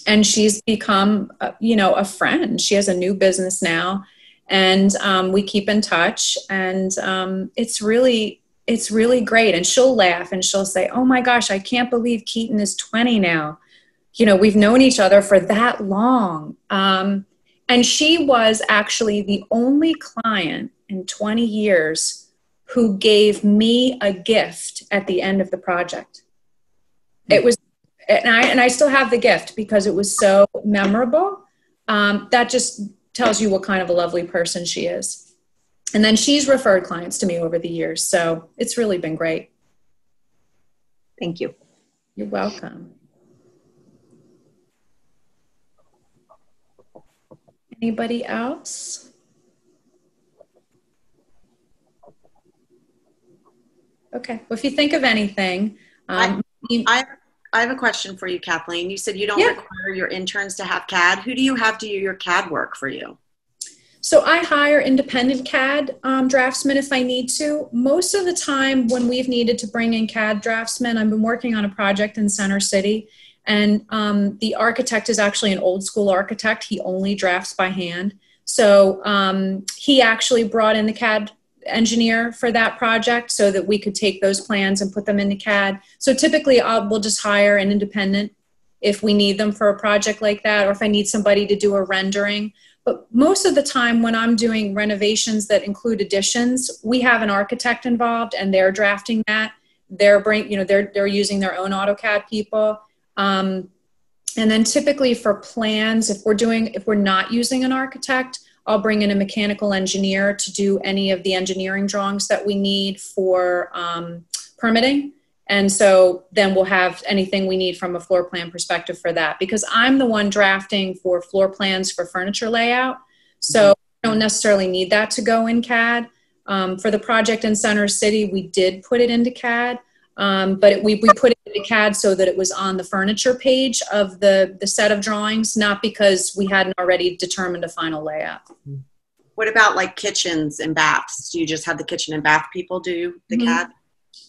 And she's become, a friend. She has a new business now, and we keep in touch. And it's really great. And she'll laugh and she'll say, "Oh my gosh, I can't believe Keaton is 20 now. We've known each other for that long." And she was actually the only client in 20 years who gave me a gift at the end of the project. It was, and I still have the gift because it was so memorable. That just tells you what kind of a lovely person she is. And then she's referred clients to me over the years. So it's really been great. Thank you. You're welcome. Anybody else? Okay. Well, if you think of anything, I have a question for you, Kathleen. You said you don't require your interns to have CAD. Who do you have to do your CAD work for you? So I hire independent CAD draftsmen if I need to. Most of the time when we've needed to bring in CAD draftsmen, I've been working on a project in Center City, and the architect is actually an old school architect. He only drafts by hand. So he actually brought in the CAD engineer for that project so that we could take those plans and put them into CAD. So typically we'll just hire an independent if we need them for a project like that, or if I need somebody to do a rendering. But most of the time when I'm doing renovations that include additions, we have an architect involved and they're drafting that. They're using their own AutoCAD people. And then typically for plans, if we're not using an architect, I'll bring in a mechanical engineer to do any of the engineering drawings that we need for permitting. And so then we'll have anything we need from a floor plan perspective for that, because I'm the one drafting for floor plans for furniture layout. So I don't necessarily need that to go in CAD. For the project in Center City, we did put it into CAD, but we put it into CAD so that it was on the furniture page of the set of drawings, not because we hadn't already determined a final layout. What about like kitchens and baths? Do you just have the kitchen and bath people do the CAD?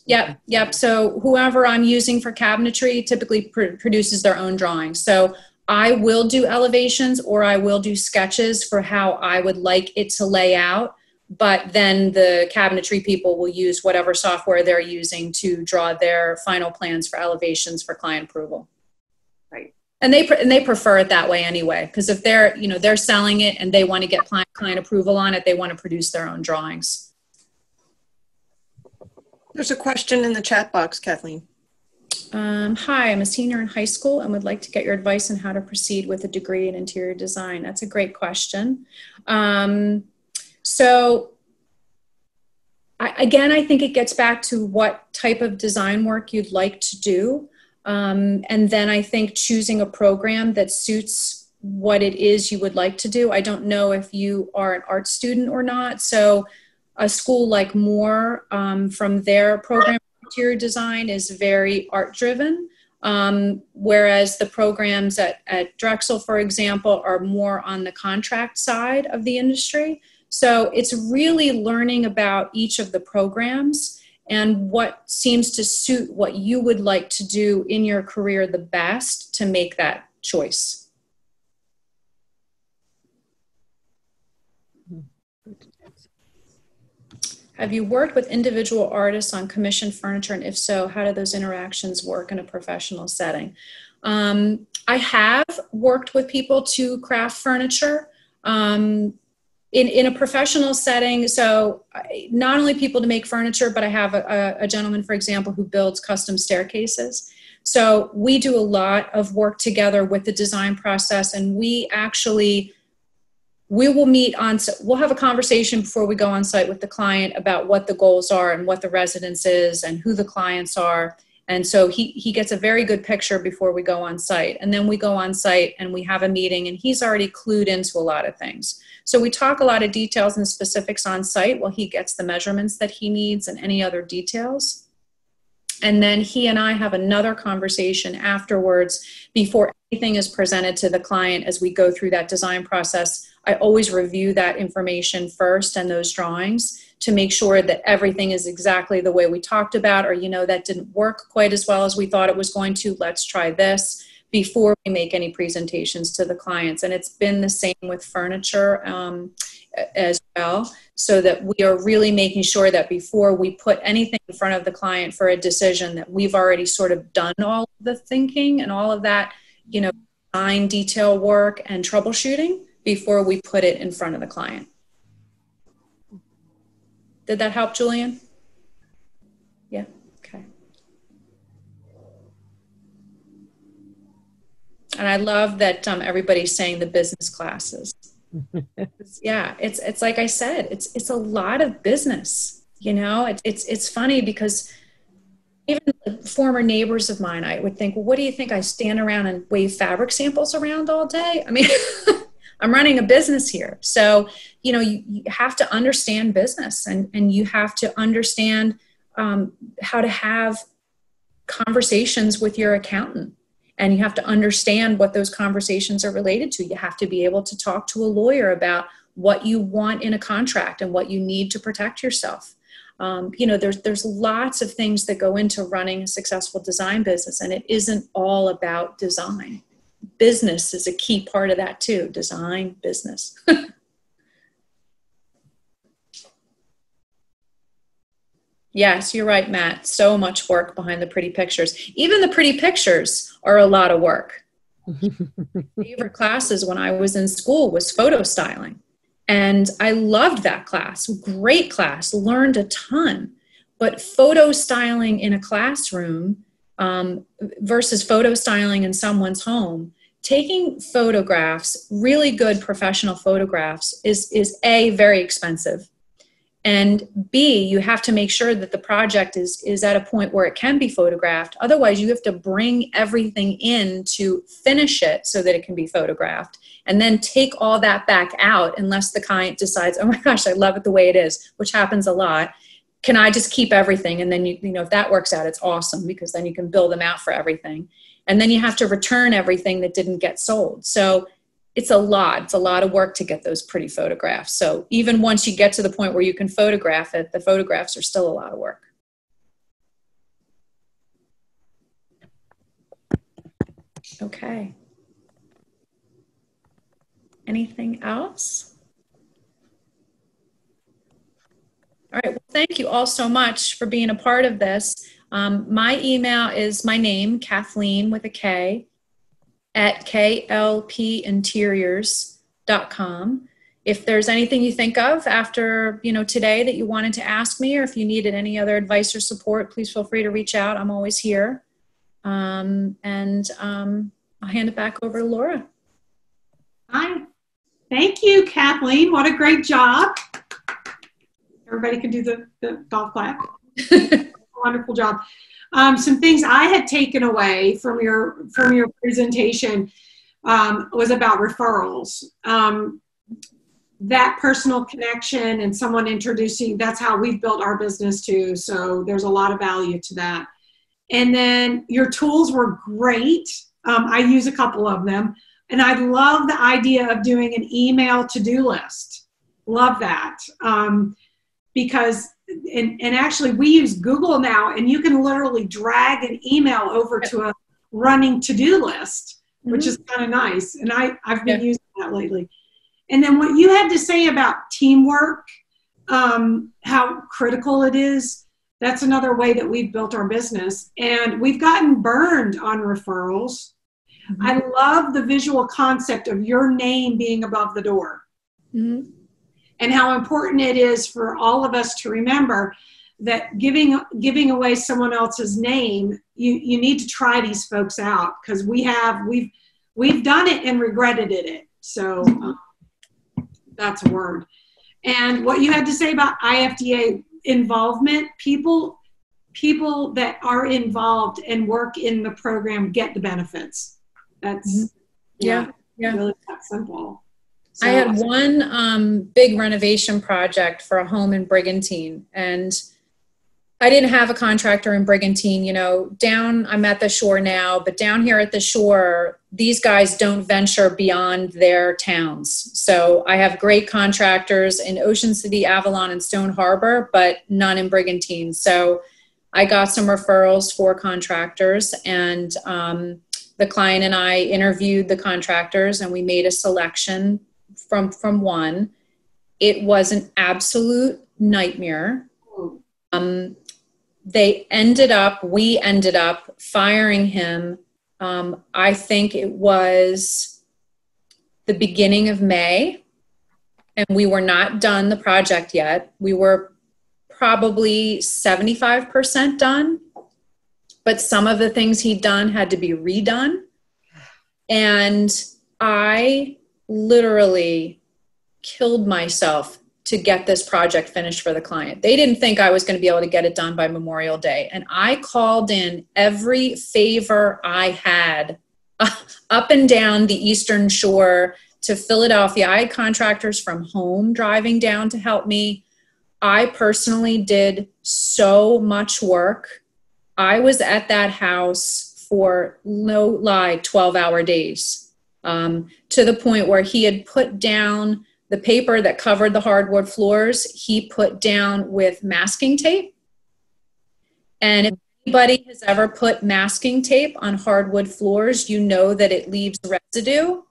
Yep. So whoever I'm using for cabinetry typically produces their own drawings. So I will do elevations or I will do sketches for how I would like it to lay out. But then the cabinetry people will use whatever software they're using to draw their final plans for elevations for client approval. Right. And they prefer it that way anyway, because if they're selling it and they want to get client approval on it, they want to produce their own drawings. There's a question in the chat box, Kathleen. Hi, I'm a senior in high school and would like to get your advice on how to proceed with a degree in interior design. That's a great question. So I think it gets back to what type of design work you'd like to do. And then I think choosing a program that suits what it is you would like to do. I don't know if you are an art student or not. So a school like Moore, from their program interior design, is very art driven. Whereas the programs at Drexel, for example, are more on the contract side of the industry. So it's really learning about each of the programs and what seems to suit what you would like to do in your career the best to make that choice. Have you worked with individual artists on commissioned furniture? And if so, how do those interactions work in a professional setting? I have worked with people to craft furniture in a professional setting. So not only people to make furniture, but I have a gentleman, for example, who builds custom staircases. So we do a lot of work together with the design process, and we'll have a conversation before we go on site with the client about what the goals are and what the residence is and who the clients are. And so he gets a very good picture before we go on site. And then we go on site and we have a meeting, and he's already clued into a lot of things. So we talk a lot of details and specifics on site while he gets the measurements that he needs and any other details. And then he and I have another conversation afterwards before anything is presented to the client. As we go through that design process, I always review that information first and those drawings to make sure that everything is exactly the way we talked about, or, that didn't work quite as well as we thought it was going to. Let's try this before we make any presentations to the clients. And it's been the same with furniture as well, so that we are really making sure that before we put anything in front of the client for a decision, that we've already sort of done all of the thinking and all of that, design detail work and troubleshooting before we put it in front of the client. Did that help, Julian? Yeah, okay. And I love that everybody's saying the business classes. Yeah, it's like I said, it's a lot of business. You know, it's funny because even former neighbors of mine, I would think, well, what do you think? I stand around and wave fabric samples around all day? I mean, I'm running a business here. So, you know, you have to understand business, and you have to understand how to have conversations with your accountant. And you have to understand what those conversations are related to. You have to be able to talk to a lawyer about what you want in a contract and what you need to protect yourself. You know, there's lots of things that go into running a successful design business, and it isn't all about design. Business is a key part of that too. Design, business. Yes, you're right, Matt. So much work behind the pretty pictures. Even the pretty pictures are a lot of work. Favorite classes when I was in school was photo styling. And I loved that class. Great class, learned a ton. But photo styling in a classroom versus photo styling in someone's home, taking photographs, really good professional photographs, is A, very expensive. And B, you have to make sure that the project is at a point where it can be photographed. Otherwise, you have to bring everything in to finish it so that it can be photographed, and then take all that back out unless the client decides, oh my gosh, I love it the way it is, which happens a lot. Can I just keep everything? And then, you know, if that works out, it's awesome, because then you can bill them out for everything. And then you have to return everything that didn't get sold. So it's a lot of work to get those pretty photographs. So even once you get to the point where you can photograph it, the photographs are still a lot of work. Okay. Anything else? All right. Well, thank you all so much for being a part of this. My email is my name, Kathleen with a K, at klpinteriors.com. If there's anything you think of after, you know, today that you wanted to ask me, or if you needed any other advice or support, please feel free to reach out. I'm always here. I'll hand it back over to Laura. Hi. Thank you, Kathleen. What a great job. Everybody can do the golf clap. Wonderful job. Some things I had taken away from your presentation was about referrals. That personal connection and someone introducing, that's how we've built our business too. So there's a lot of value to that. And then your tools were great. I use a couple of them. And I love the idea of doing an email to-do list. Love that. Because and actually we use Google now, and you can literally drag an email over to a running to-do list, which is kind of nice. And I've been using that lately. And then what you had to say about teamwork, how critical it is, that's another way that we've built our business. And we've gotten burned on referrals. I love the visual concept of your name being above the door. And how important it is for all of us to remember that giving away someone else's name, you need to try these folks out, because we've done it and regretted it. So that's a word. And what you had to say about IFDA involvement, people that are involved and work in the program get the benefits. That's really that simple. So, I had one big renovation project for a home in Brigantine, and I didn't have a contractor in Brigantine. You know, I'm at the shore now, but down here at the shore, these guys don't venture beyond their towns. So I have great contractors in Ocean City, Avalon, and Stone Harbor, but none in Brigantine. So I got some referrals for contractors, and the client and I interviewed the contractors, and we made a selection from one. It was an absolute nightmare. We ended up firing him. I think it was the beginning of May, and we were not done the project yet. We were probably 75% done, but some of the things he'd done had to be redone. And I literally killed myself to get this project finished for the client. They didn't think I was going to be able to get it done by Memorial Day. And I called in every favor I had up and down the Eastern Shore to Philadelphia. I had contractors from home driving down to help me. I personally did so much work. I was at that house for, no lie, 12-hour days, to the point where he had put down the paper that covered the hardwood floors. He put down with masking tape. And if anybody has ever put masking tape on hardwood floors, you know that it leaves residue.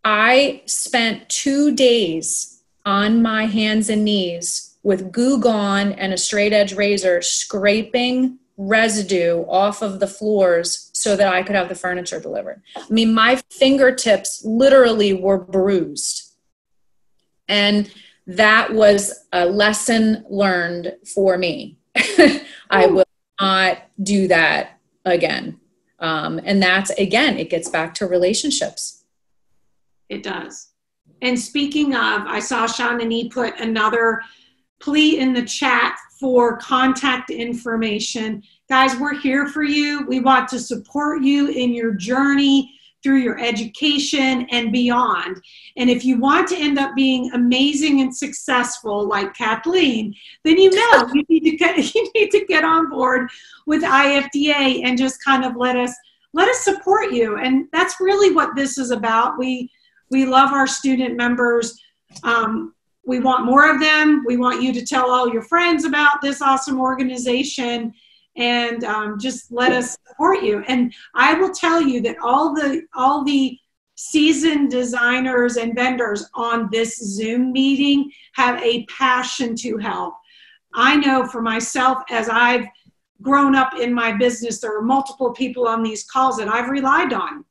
I spent 2 days on my hands and knees with Goo Gone and a straight edge razor scraping residue off of the floors so that I could have the furniture delivered. I mean, my fingertips literally were bruised. And that was a lesson learned for me. I will not do that again. And that's, again, it gets back to relationships. It does. And speaking of, I saw Shanani put another plea in the chat for contact information. Guys, we're here for you. We want to support you in your journey through your education and beyond. And if you want to end up being amazing and successful like Kathleen, then you need to get on board with IFDA and just kind of let us support you. And that's really what this is about. We love our student members. We want more of them. We want you to tell all your friends about this awesome organization, and just let us support you. And I will tell you that all the seasoned designers and vendors on this Zoom meeting have a passion to help. I know for myself, as I've grown up in my business, there are multiple people on these calls that I've relied on,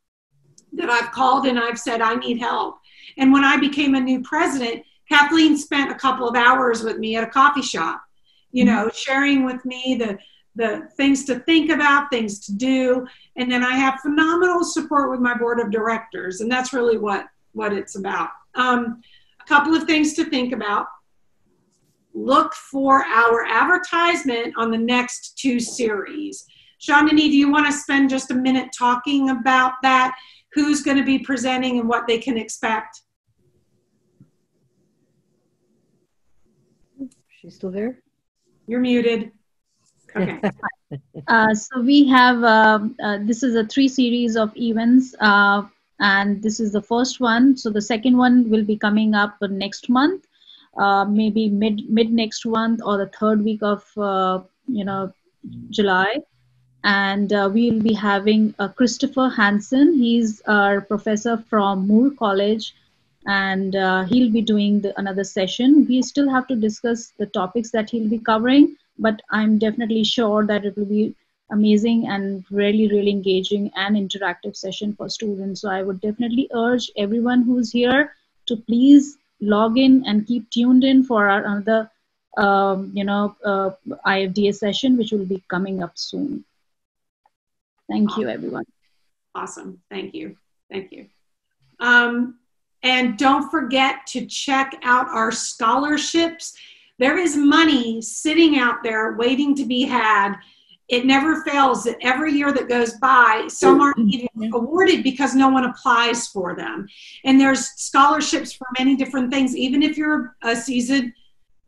that I've called and I've said, I need help. And when I became a new president, Kathleen spent a couple of hours with me at a coffee shop, sharing with me the things to think about, things to do. And then I have phenomenal support with my board of directors. And that's really what it's about. A couple of things to think about. Look for our advertisement on the next 2 series. Shanani, do you want to spend just a minute talking about that? Who's going to be presenting and what they can expect? She's still there? You're muted. Okay. So we have, this is a 3 series of events, and this is the first one. So the second one will be coming up next month, maybe mid next month or the 3rd week of, July. And we'll be having Christopher Hansen. He's our professor from Moore College, and he'll be doing another session. We still have to discuss the topics that he'll be covering, but I'm definitely sure that it will be amazing and really, really engaging and interactive session for students. So I would definitely urge everyone who's here to please log in and keep tuned in for our another, IFDA session, which will be coming up soon. Thank you, everyone. Awesome. Thank you. Thank you. And don't forget to check out our scholarships. There is money sitting out there waiting to be had. It never fails that every year that goes by, some aren't even awarded because no one applies for them. And there's scholarships for many different things. Even if you're a seasoned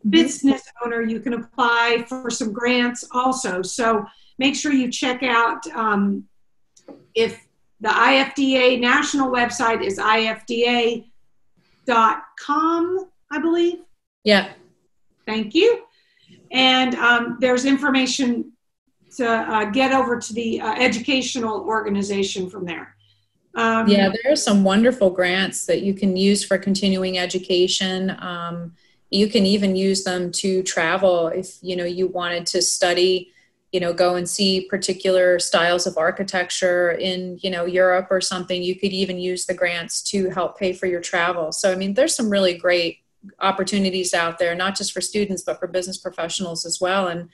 business owner, you can apply for some grants also. So make sure you check out if the IFDA national website is ifda.com, I believe. Yeah. Thank you. And there's information to get over to the educational organization from there. Yeah, there are some wonderful grants that you can use for continuing education. You can even use them to travel if you wanted to study, go and see particular styles of architecture in Europe or something. You could even use the grants to help pay for your travel. So I mean, there's some really great opportunities out there, not just for students, but for business professionals as well. And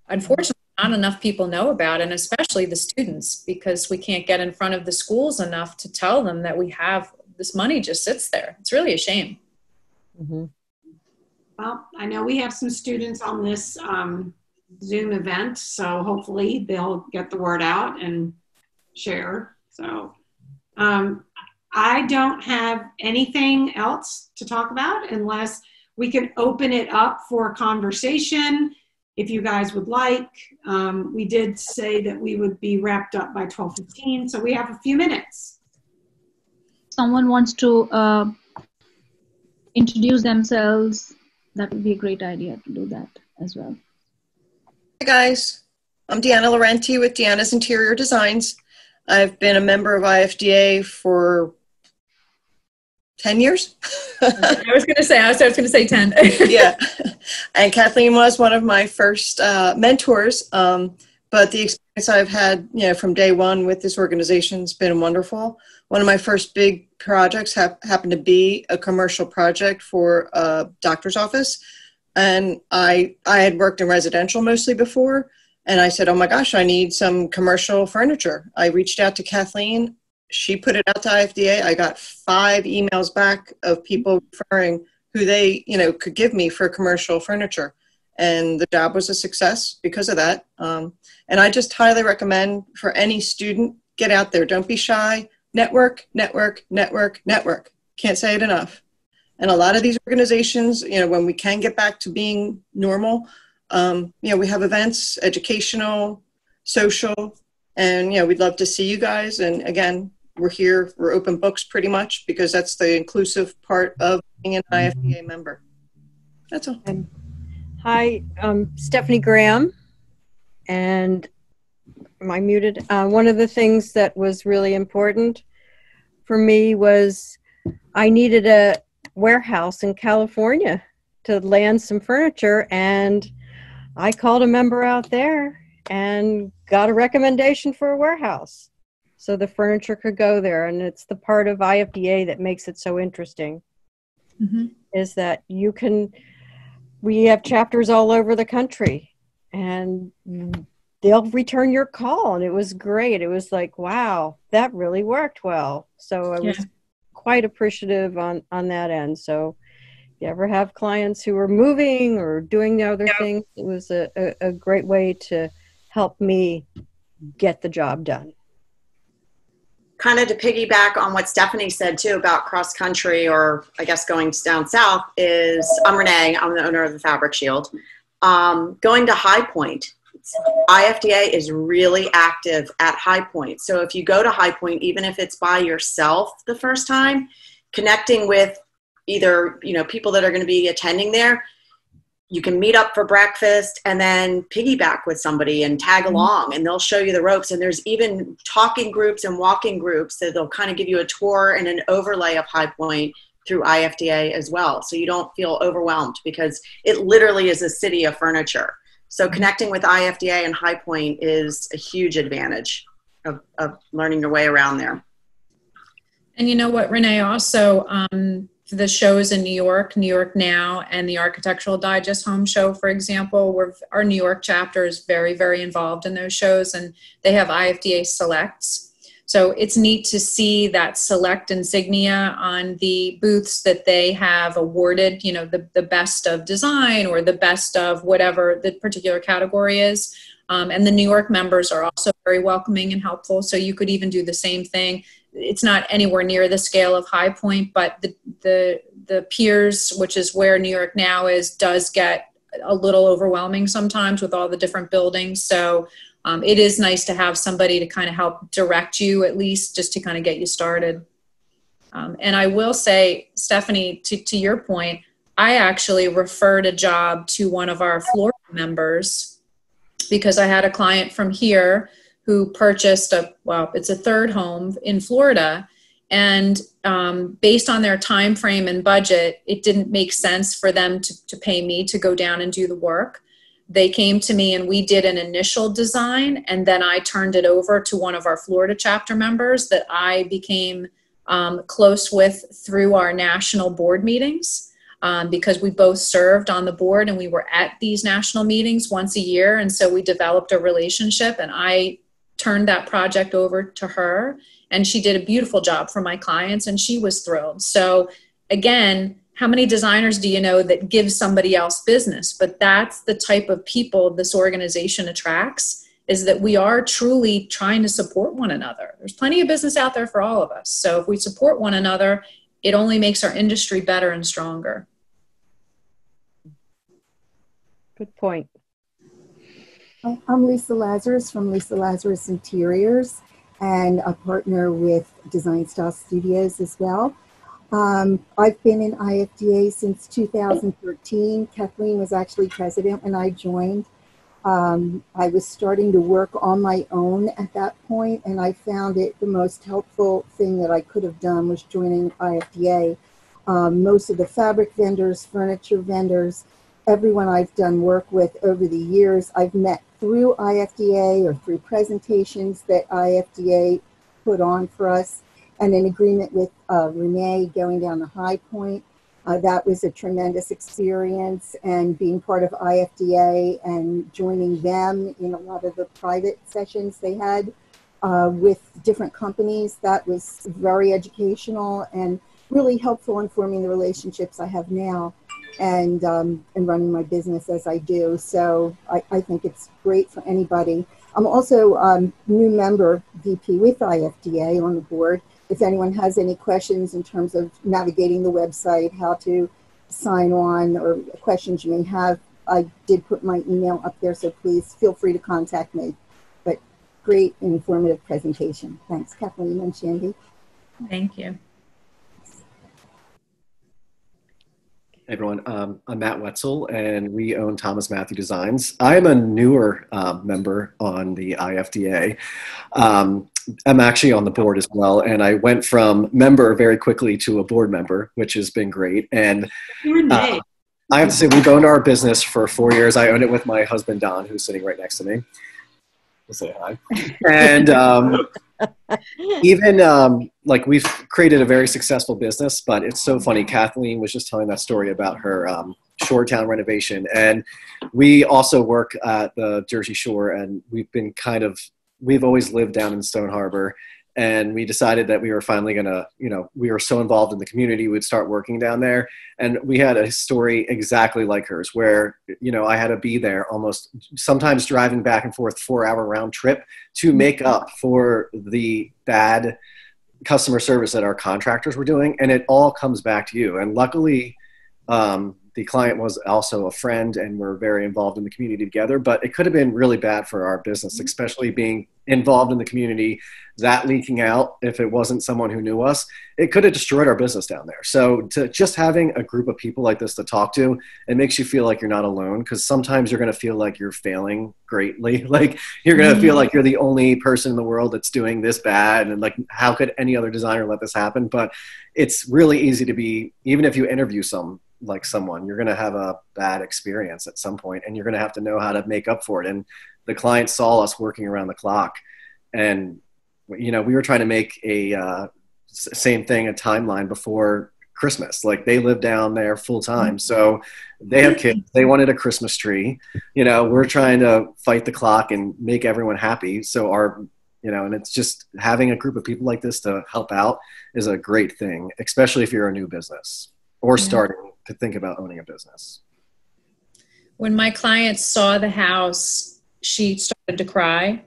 unfortunately, not enough people know about it, and especially the students, because we can't get in front of the schools enough to tell them that we have this money just sits there. It's really a shame. Mm-hmm. Well, I know we have some students on this Zoom event, so hopefully they'll get the word out and share. So I don't have anything else to talk about unless we can open it up for conversation if you guys would like. We did say that we would be wrapped up by 12:15, so we have a few minutes. Someone wants to introduce themselves, that would be a great idea to do that as well. Hi guys, I'm Deanna Laurenti with Deanna's Interior Designs. I've been a member of IFDA for 10 years. I was going to say 10. Yeah, and Kathleen was one of my first mentors, but the experience I've had, from day one with this organization has been wonderful. One of my first big projects happened to be a commercial project for a doctor's office, and I had worked in residential mostly before, and I said, oh my gosh, I need some commercial furniture. I reached out to Kathleen. She put it out to IFDA. I got 5 emails back of people referring who they, could give me for commercial furniture. And the job was a success because of that. And I just highly recommend for any student, get out there. Don't be shy. Network, network, network, network. Can't say it enough. And a lot of these organizations, when we can get back to being normal, we have events, educational, social, and, we'd love to see you guys. And again, we're open books pretty much because that's the inclusive part of being an IFDA member. That's all. Hi, I'm Stephanie Graham, and am I muted? One of the things that was really important for me was I needed a warehouse in California to land some furniture, and I called a member out there and got a recommendation for a warehouse so the furniture could go there. And it's the part of IFDA that makes it so interesting, is that we have chapters all over the country, and they'll return your call. And it was great. It was like, wow, that really worked well. So I was quite appreciative on that end. So if you ever have clients who are moving or doing the other things, it was a great way to help me get the job done. Kind of to piggyback on what Stephanie said too about cross country, or I guess going down south, is I'm Renee. I'm the owner of the Fabric Shield. Going to High Point, IFDA is really active at High Point. So if you go to High Point, even if it's by yourself the first time, connecting with either people that are going to be attending there, you can meet up for breakfast and then piggyback with somebody and tag along, and they'll show you the ropes. And there's even talking groups and walking groups that they'll kind of give you a tour and an overlay of High Point through IFDA as well. So you don't feel overwhelmed because it literally is a city of furniture. So connecting with IFDA and High Point is a huge advantage of learning your way around there. And you know what, Renee, also the shows in New York Now, and the Architectural Digest Home Show, for example, our New York chapter is very, very involved in those shows, and they have IFDA selects. So it's neat to see that select insignia on the booths that they have awarded, the best of design or the best of whatever the particular category is. And the New York members are also very welcoming and helpful. So you could even do the same thing. It's not anywhere near the scale of High Point, but the Piers, which is where New York Now is, does get a little overwhelming sometimes with all the different buildings. So it is nice to have somebody to kind of help direct you, at least just to kind of get you started. And I will say, Stephanie, to your point, I actually referred a job to one of our Florida members because I had a client from here who purchased it's a third home in Florida. And based on their time frame and budget, it didn't make sense for them to pay me to go down and do the work. They came to me and we did an initial design, and then I turned it over to one of our Florida chapter members that I became close with through our national board meetings, because we both served on the board and we were at these national meetings once a year. And so we developed a relationship, and I turned that project over to her, and she did a beautiful job for my clients, and she was thrilled. So again, how many designers do you know that give somebody else business? But that's the type of people this organization attracts, is that we are truly trying to support one another. There's plenty of business out there for all of us. So if we support one another, it only makes our industry better and stronger. Good point. I'm Lisa Lazarus from Lisa Lazarus Interiors, and a partner with Design Style Studios as well. I've been in IFDA since 2013. Kathleen was actually president when I joined. I was starting to work on my own at that point, and I found it the most helpful thing that I could have done was joining IFDA. Most of the fabric vendors, furniture vendors, everyone I've done work with over the years, I've met through IFDA or through presentations that IFDA put on for us, and in agreement with Renee going down the High Point. That was a tremendous experience, and being part of IFDA and joining them in a lot of the private sessions they had with different companies, that was very educational and really helpful in forming the relationships I have now and running my business as I do. So I think it's great for anybody. I'm also new member VP with IFDA on the board. If anyone has any questions in terms of navigating the website, how to sign on, or questions you may have, I did put my email up there, so please feel free to contact me. But great and informative presentation. Thanks, Kathleen and Shandy. Thank you. Hey everyone, I'm Matt Wetzel, and we own Thomas Matthew Designs. I'm a newer member on the IFDA. I'm actually on the board as well, and I went from member very quickly to a board member, which has been great. And I have to say, we've owned our business for 4 years. I owned it with my husband, Don, who's sitting right next to me. We'll say hi. And even like, we've created a very successful business, but it's so funny. Kathleen was just telling that story about her Shoretown renovation, and we also work at the Jersey Shore, and we've always lived down in Stone Harbor, and we decided that we were finally gonna, we were so involved in the community, we'd start working down there. And we had a story exactly like hers, where, I had to be there almost, sometimes driving back and forth 4-hour round trip to make up for the bad customer service that our contractors were doing. And it all comes back to you. And luckily, the client was also a friend, and we're very involved in the community together, but it could have been really bad for our business, especially being involved in the community, that leaking out. If it wasn't someone who knew us, it could have destroyed our business down there. So to just having a group of people like this to talk to, it makes you feel like you're not alone, because sometimes you're going to feel like you're failing greatly. Like, you're going to feel like you're the only person in the world that's doing this bad, and like, how could any other designer let this happen? But it's really easy to be, even if you interview someone, you're going to have a bad experience at some point, and you're going to have to know how to make up for it. And the client saw us working around the clock, and we were trying to make a same thing, a timeline before Christmas. Like, they live down there full time, so they have kids. They wanted a Christmas tree. We're trying to fight the clock and make everyone happy. So and it's just having a group of people like this to help out is a great thing, especially if you're a new business or starting to think about owning a business. When my client saw the house, she started to cry,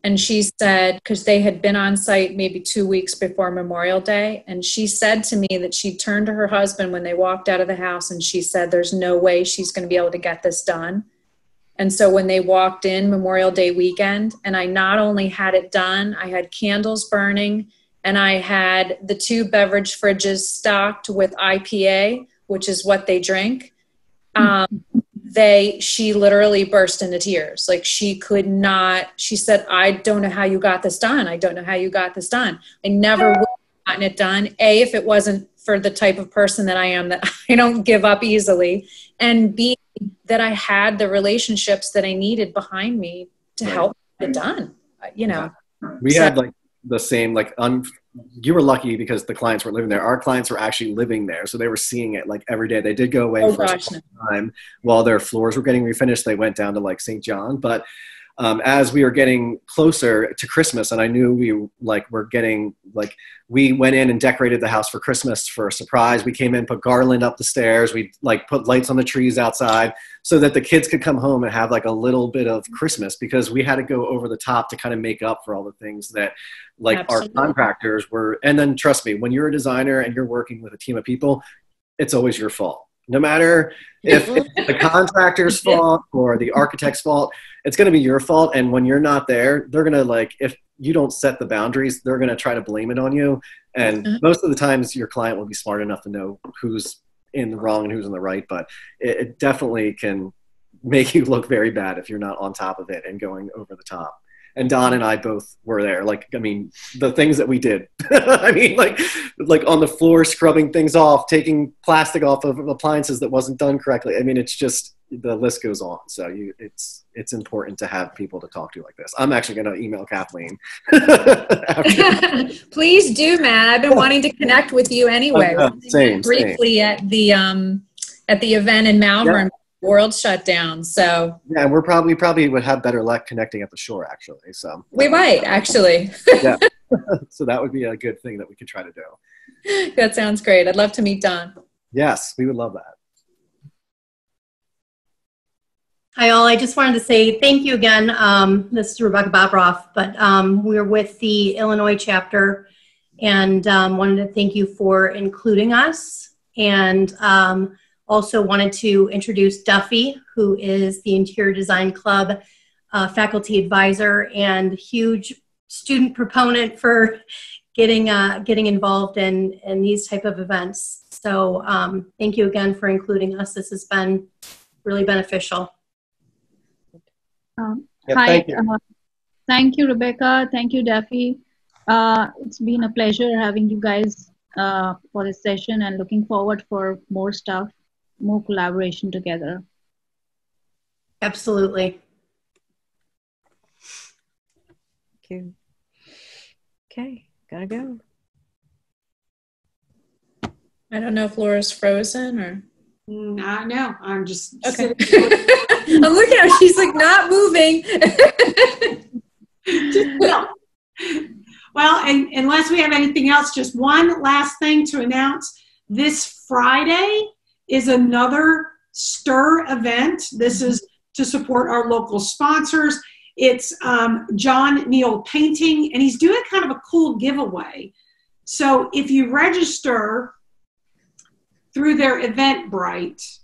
and she said, because they had been on site maybe 2 weeks before Memorial Day, and she said to me that she turned to her husband when they walked out of the house, and she said, there's no way she's going to be able to get this done. And so when they walked in Memorial Day weekend, and I not only had it done, I had candles burning, and I had the 2 beverage fridges stocked with IPA, which is what they drink. She literally burst into tears. Like, she could not, she said, I don't know how you got this done. I don't know how you got this done. I never would have gotten it done. A, if it wasn't for the type of person that I am, that I don't give up easily. And B, that I had the relationships that I needed behind me to help get it done. We had like the same, you were lucky because the clients weren't living there. Our clients were actually living there, so they were seeing it like every day. They did go away for some time while their floors were getting refinished. They went down to like St. John, but as we were getting closer to Christmas, and I knew we went in and decorated the house for Christmas for a surprise. We came in, put garland up the stairs. We put lights on the trees outside so that the kids could come home and have like a little bit of Christmas, because we had to go over the top to kind of make up for all the things that Absolutely. our contractors were. And then trust me, when you're a designer and you're working with a team of people, it's always your fault. No matter if it's the contractor's fault or the architect's fault, it's going to be your fault. And when you're not there, they're going to if you don't set the boundaries, they're going to try to blame it on you. And most of the times your client will be smart enough to know who's in the wrong and who's in the right, but it definitely can make you look very bad if you're not on top of it and going over the top. And Don and I both were there. The things that we did, like on the floor, scrubbing things off, taking plastic off of appliances that wasn't done correctly. I mean, it's just, the list goes on. So it's important to have people to talk to like this. I'm actually going to email Kathleen. Please do, Matt. I've been wanting to connect with you anyway. Same. Briefly at the event in Malvern. Yeah. World shut down, so yeah, and we probably would have better luck connecting at the shore, actually. So we might actually. Yeah, so that would be a good thing that we could try to do. That sounds great. I'd love to meet Don. Yes, we would love that. Hi all, I just wanted to say thank you again. This is Rebecca Bobroff, but we're with the Illinois chapter, and wanted to thank you for including us, and also wanted to introduce Duffy, who is the Interior Design Club faculty advisor and huge student proponent for getting involved in these type of events. So thank you again for including us. This has been really beneficial. Yeah, Hi, thank you. Thank you, Rebecca. Thank you, Duffy. It's been a pleasure having you guys for this session, and looking forward for more stuff, more collaboration together. Absolutely. Thank you. Okay, gotta go. I don't know if Laura's frozen or. No, I'm just okay. I'm looking at her. She's like not moving. Well, and unless we have anything else, just one last thing to announce. This Friday is another STIR event. This is to support our local sponsors. It's John Neal Painting, and he's doing kind of a cool giveaway. So if you register through their Eventbrite,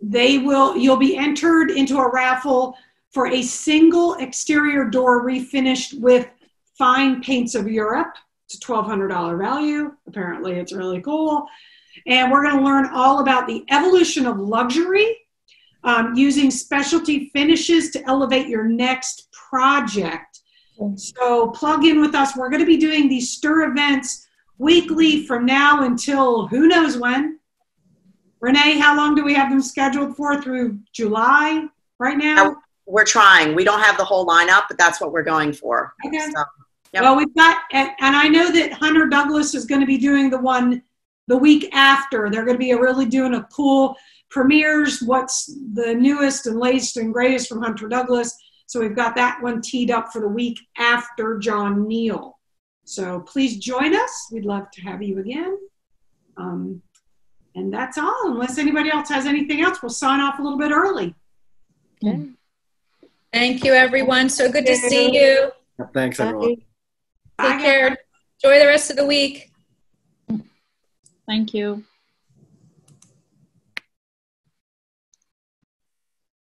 you'll be entered into a raffle for a single exterior door refinished with fine paints of Europe. It's a $1,200 value. Apparently it's really cool. And we're going to learn all about the evolution of luxury, using specialty finishes to elevate your next project. So plug in with us. We're going to be doing these STIR events weekly from now until who knows when. Renee, how long do we have them scheduled for? Through July right now? We're trying. We don't have the whole lineup, but that's what we're going for. Okay. So, yep. Well, we've got, and I know that Hunter Douglas is going to be doing the one the week after. They're going to be really doing a cool premieres, what's the newest and latest and greatest from Hunter Douglas. So we've got that one teed up for the week after John Neal. So please join us. We'd love to have you again. And that's all. Unless anybody else has anything else, we'll sign off a little bit early. Okay. Thank you, everyone. So good to see you. Thanks, everyone. Take care. Enjoy the rest of the week. Thank you.